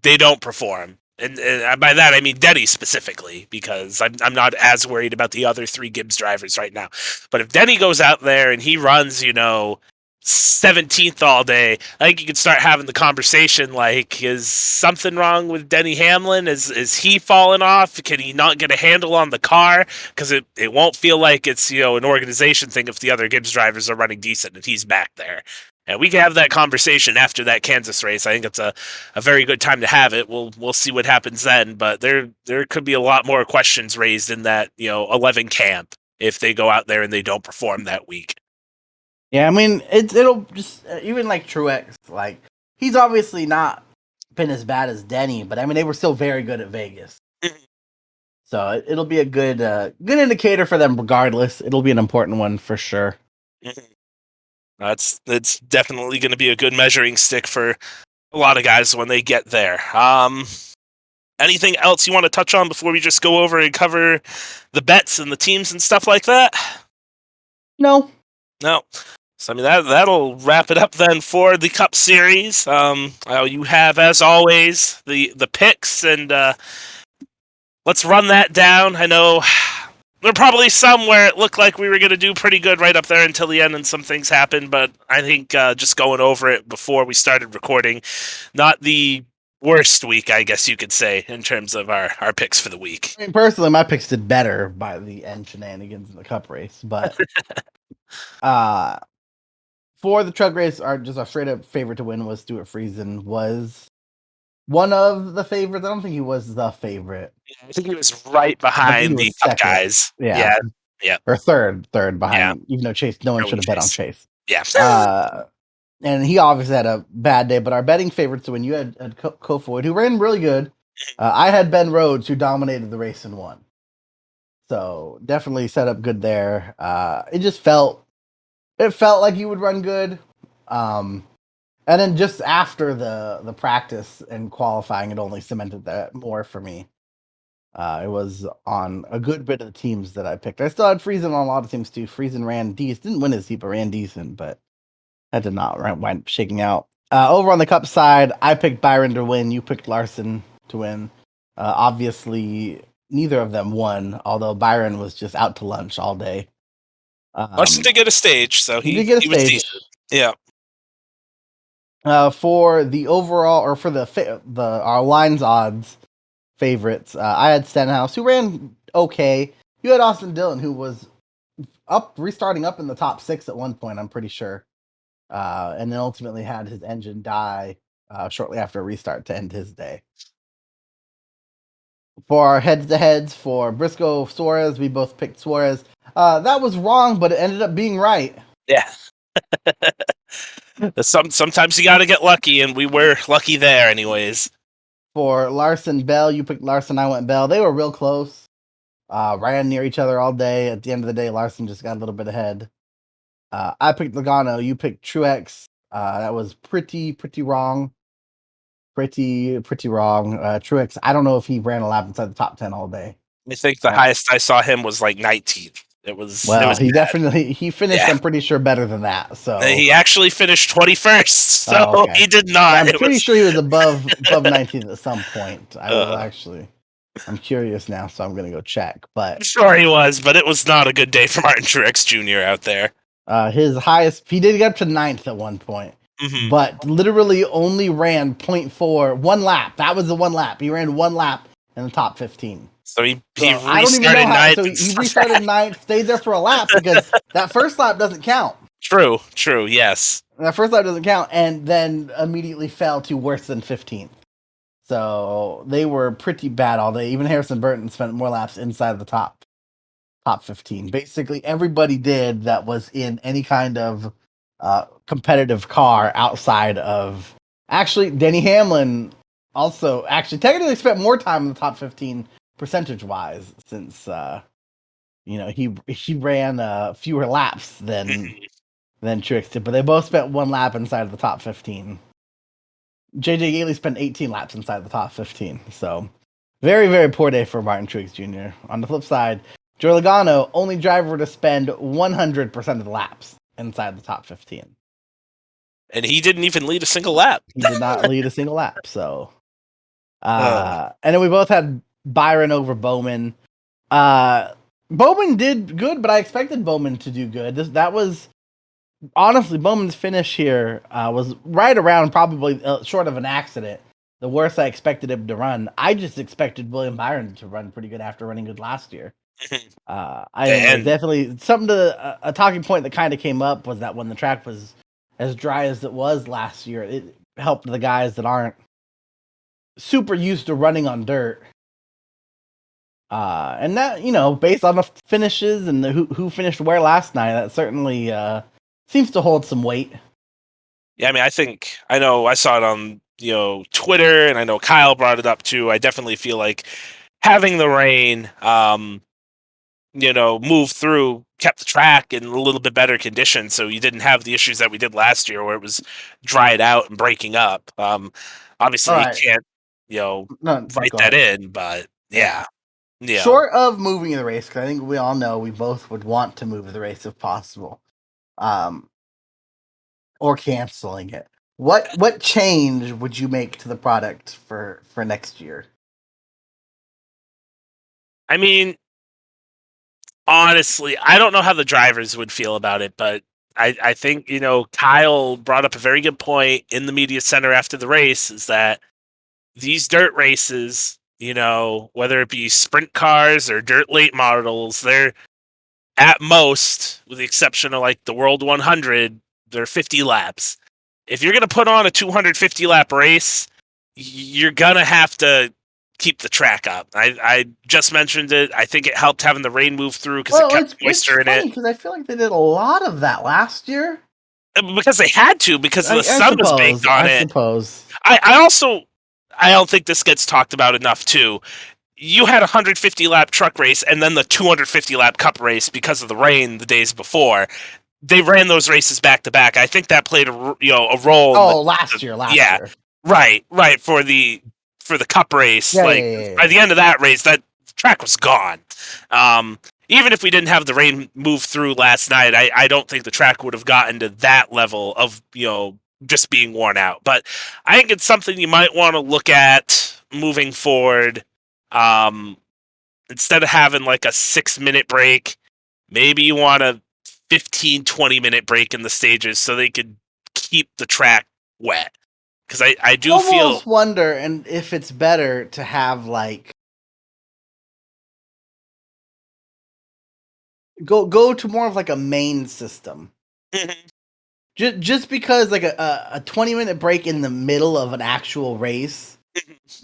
they don't perform, and by that I mean Denny specifically, because I'm not as worried about the other 3 Gibbs drivers right now. But if Denny goes out there and he runs, 17th all day, I think you could start having the conversation like, is something wrong with Denny Hamlin? Is he falling off? Can he not get a handle on the car? Because it won't feel like it's an organization thing if the other Gibbs drivers are running decent and he's back there. And we can have that conversation after that Kansas race. I think it's a very good time to have it. We'll see what happens then, but there could be a lot more questions raised in that 11 camp if they go out there and they don't perform that week. Yeah, I mean it'll just even like Truex, like he's obviously not been as bad as Denny, but I mean they were still very good at Vegas. So it'll be a good indicator for them regardless. It'll be an important one for sure. It's definitely going to be a good measuring stick for a lot of guys when they get there. Anything else you want to touch on before we just go over and cover the bets and the teams and stuff like that? No. No. So I mean that'll wrap it up then for the Cup Series. You have, as always, the picks, and let's run that down. I know there are probably some where it looked like we were going to do pretty good right up there until the end, and some things happened. But I think just going over it before we started recording, not the worst week, I guess you could say, in terms of our picks for the week. I mean, personally, my picks did better by the end shenanigans in the Cup race, but for the truck race, our straight up favorite to win was Stuart Friesen. Was one of the favorites. I don't think he was the favorite. I think he was right I think he behind the was Cup second. guys. Yeah, Yeah, or third yeah. behind. Even though Chase, no one should have bet on Chase. Yeah. And he obviously had a bad day. But our betting favorites to win, you had Kofoid, who ran really good. I had Ben Rhodes, who dominated the race and won. So definitely set up good there. It just felt like he would run good. And then just after the practice and qualifying, it only cemented that more for me. It was on a good bit of the teams that I picked. I still had Friesen on a lot of teams too. Friesen ran decent, didn't win his heat, but ran decent, but that did not wind up shaking out. Over on the Cup side, I picked Byron to win. You picked Larson to win. Obviously, neither of them won, although Byron was just out to lunch all day. Larson did get a stage, so he did get a was stage. decent. Yeah. For the overall, or for our lines odds favorites, I had Stenhouse, who ran okay. You had Austin Dillon, who was restarting up in the top 6 at one point, I'm pretty sure. And then ultimately had his engine die shortly after a restart to end his day. For our heads-to-heads for Briscoe Suarez, we both picked Suarez. That was wrong, but it ended up being right. Yeah. Sometimes you got to get lucky, and we were lucky there, anyways. For Larson Bell, you picked Larson. I went Bell. They were real close. Ran near each other all day. At the end of the day, Larson just got a little bit ahead. I picked Logano. You picked Truex. That was pretty wrong. Pretty wrong. Truex, I don't know if he ran a lap inside the top 10 all day. I think the highest I saw him was like 19th. It was he bad. He finished. Yeah. I'm pretty sure better than that. So he actually finished 21st. So he did not. I'm pretty sure he was above 19th at some point. I will actually. I'm curious now, so I'm gonna go check. But I'm sure he was, but it was not a good day for Martin Truex Jr. out there. His highest, he did get up to 9th at one point, but literally only ran 0.4 one lap. That was the one lap. He ran one lap in the top 15. So he I don't even know how. So he restarted 9th, stayed there for a lap because that first lap doesn't count. True, yes. That first lap doesn't count, and then immediately fell to worse than 15th. So they were pretty bad all day. Even Harrison Burton spent more laps inside of the top 15. Basically, everybody did that was in any kind of competitive car outside of. Actually, Denny Hamlin also technically spent more time in the top 15 percentage wise, since he ran fewer laps than Truex did, but they both spent one lap inside of the top 15. JJ Yeley spent 18 laps inside the top 15, so very poor day for Martin Truex Jr. On the flip side, Joey Logano, only driver to spend 100% of the laps inside the top 15. And he didn't even lead a single lap. He did not lead a single lap, so. And then we both had Byron over Bowman. Bowman did good, but I expected Bowman to do good. That was, honestly, Bowman's finish here was right around probably short of an accident. The worst I expected him to run. I just expected William Byron to run pretty good after running good last year. I definitely something a talking point that kind of came up was that when the track was as dry as it was last year, it helped the guys that aren't super used to running on dirt. And that, based on the finishes and who finished where last night, that certainly seems to hold some weight. Yeah, I mean, I know I saw it on Twitter, and I know Kyle brought it up too. I definitely feel like having the rain, move through, kept the track in a little bit better condition, so you didn't have the issues that we did last year where it was dried out and breaking up. All Obviously, you right, can't no, write go that ahead. in, but Yeah. yeah, yeah. Short of moving the race, because I think we all know we both would want to move the race if possible, um, or canceling it. What change would you make to the product for next year? I mean, honestly, I don't know how the drivers would feel about it, but I think, Kyle brought up a very good point in the media center after the race is that these dirt races, whether it be sprint cars or dirt late models, they're at most, with the exception of like the World 100, they're 50 laps. If you're going to put on a 250 lap race, you're going to have to keep the track up. I just mentioned it. I think it helped having the rain move through because it Well, kept it's moisture in it. funny because I feel like they did a lot of that last year. Because they had to, because the I sun was suppose. baked on I it. suppose. I also, I don't think this gets talked about enough too. You had a 150 lap truck race and then the 250 lap cup race because of the rain the days before. They ran those races back to back. I think that played a role in Oh, last year, last yeah, year. right for the cup race. Yeah, yeah, Like yeah, by yeah. the end of that race, that track was gone. Um, Even if we didn't have the rain move through last night, I don't think the track would have gotten to that level of just being worn out. But I think it's something you might want to look at moving forward. Um, Instead of having like a 6 minute break, maybe you want a 15, 20 minute break in the stages so they could keep the track wet. Because I I do feel. almost wonder, and if it's better to have like go to more of like a main system. Mhm. Just because like a 20-minute break in the middle of an actual race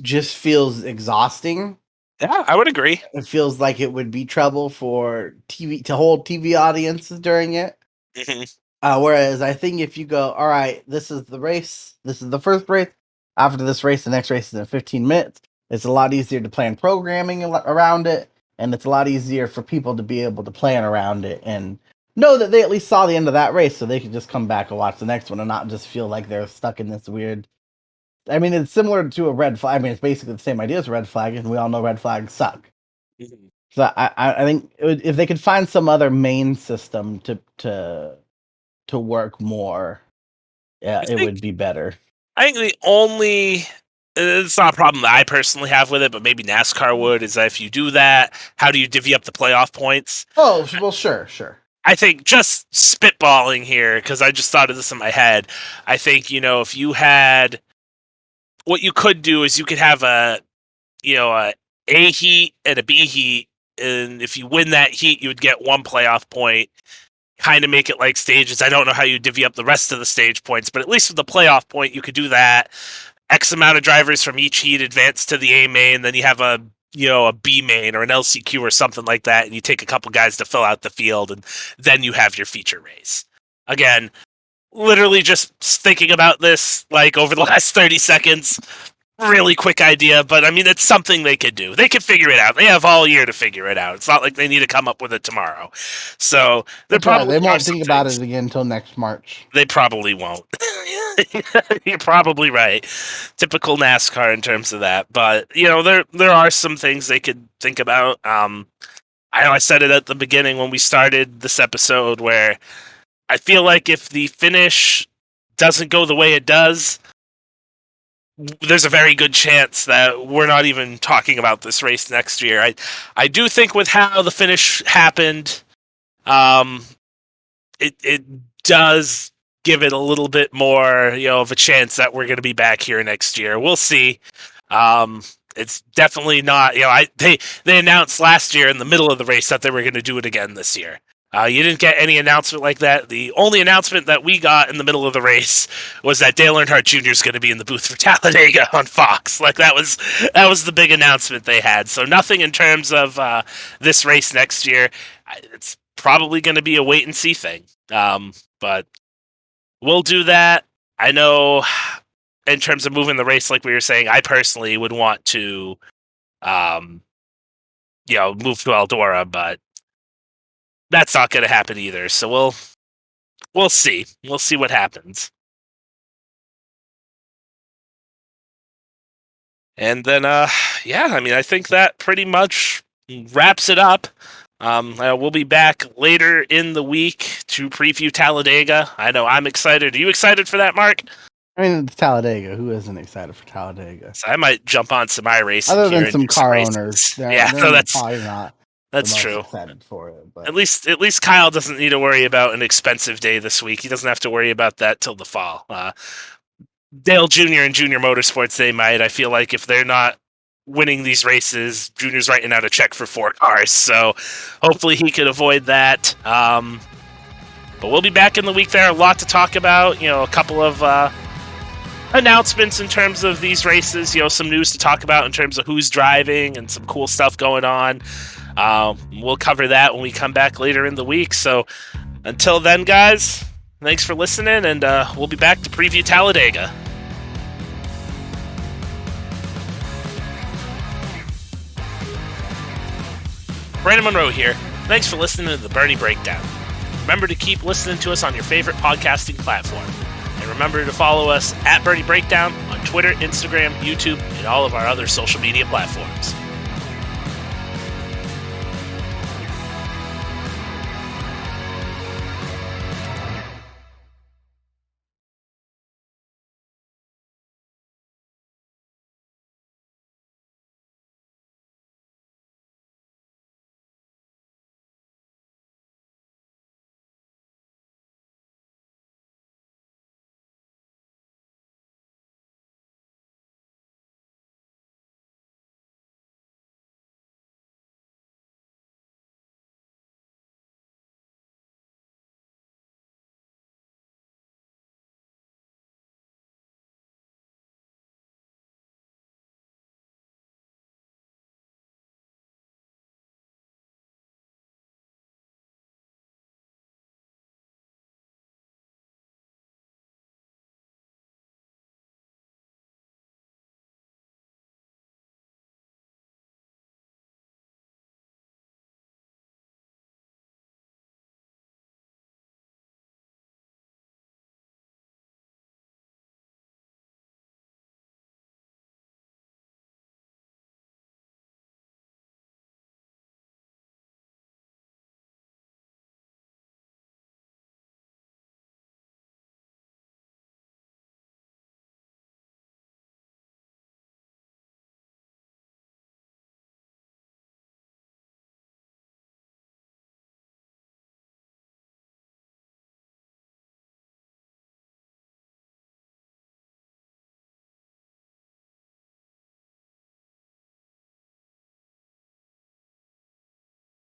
just feels exhausting. Yeah, I would agree. It feels like it would be trouble for TV to hold TV audiences during it. Mhm. Whereas I think if you go, all right, this is the race, this is the first race. After this race, the next race is in 15 minutes. It's a lot easier to plan programming around it, and it's a lot easier for people to be able to plan around it and know that they at least saw the end of that race, so they can just come back and watch the next one and not just feel like they're stuck in this weird. I mean, it's similar to a red flag. I mean, it's basically the same idea as a red flag, and we all know red flags suck. Mhm. So I think if they could find some other main system to work more, yeah, I it think would be better. I think the only it's not a problem that I personally have with it, but maybe NASCAR would, is that if you do that, how do you divvy up the playoff points? Oh, well, sure, sure. I think just spitballing here, because I just thought of this in my head. I think, if you had what you could do is you could have a heat and a B heat, and if you win that heat, you would get one playoff point. Kind of make it like stages. I don't know how you divvy up the rest of the stage points, but at least with the playoff point, you could do that. X amount of drivers from each heat advance to the A main, then you have a B main or an LCQ or something like that, and you take a couple guys to fill out the field, and then you have your feature race. Again, literally just thinking about this like over the last 30 seconds. Really quick idea, but I mean, it's something they could do. They could figure it out. They have all year to figure it out. It's not like they need to come up with it tomorrow. So there That's right. probably They are won't some think about things. it again until next March. They probably won't. You're probably right. Typical NASCAR in terms of that, but there are some things they could think about. I know I said it at the beginning when we started this episode, where I feel like if the finish doesn't go the way it does, there's a very good chance that we're not even talking about this race next year. I do think with how the finish happened, um, it does give it a little bit more, of a chance that we're going to be back here next year. We'll see. Um, it's definitely not, they announced last year in the middle of the race that they were going to do it again this year. You didn't get any announcement like that. The only announcement that we got in the middle of the race was that Dale Earnhardt Jr. is going to be in the booth for Talladega on Fox. Like that was the big announcement they had. So nothing in terms of this race next year. It's probably going to be a wait and see thing. But we'll do that. I know in terms of moving the race, like we were saying, I personally would want to, move to Eldora, but that's not going to happen either. So we'll see. We'll see what happens. And then, I think that pretty much wraps it up. We'll be back later in the week to preview Talladega. I know I'm excited. Are you excited for that, Mark? I mean, it's Talladega. Who isn't excited for Talladega? So I might jump on some iRacing Other here than and some do some car races. owners, So that's probably not. That's the most true. Excited for it, but At least Kyle doesn't need to worry about an expensive day this week. He doesn't have to worry about that till the fall. Dale Jr. and Junior Motorsports, they might. I feel like if they're not winning these races, Junior's writing out a check for 4 cars. So hopefully he could avoid that. But we'll be back in the week there. A lot to talk about. A couple of announcements in terms of these races. Some news to talk about in terms of who's driving and some cool stuff going on. We'll cover that when we come back later in the week. So until then, guys, thanks for listening, and we'll be back to preview Talladega. Brandon Monroe here. Thanks for listening to the Bernie Breakdown. Remember to keep listening to us on your favorite podcasting platform. And remember to follow us at Bernie Breakdown on Twitter, Instagram, YouTube, and all of our other social media platforms.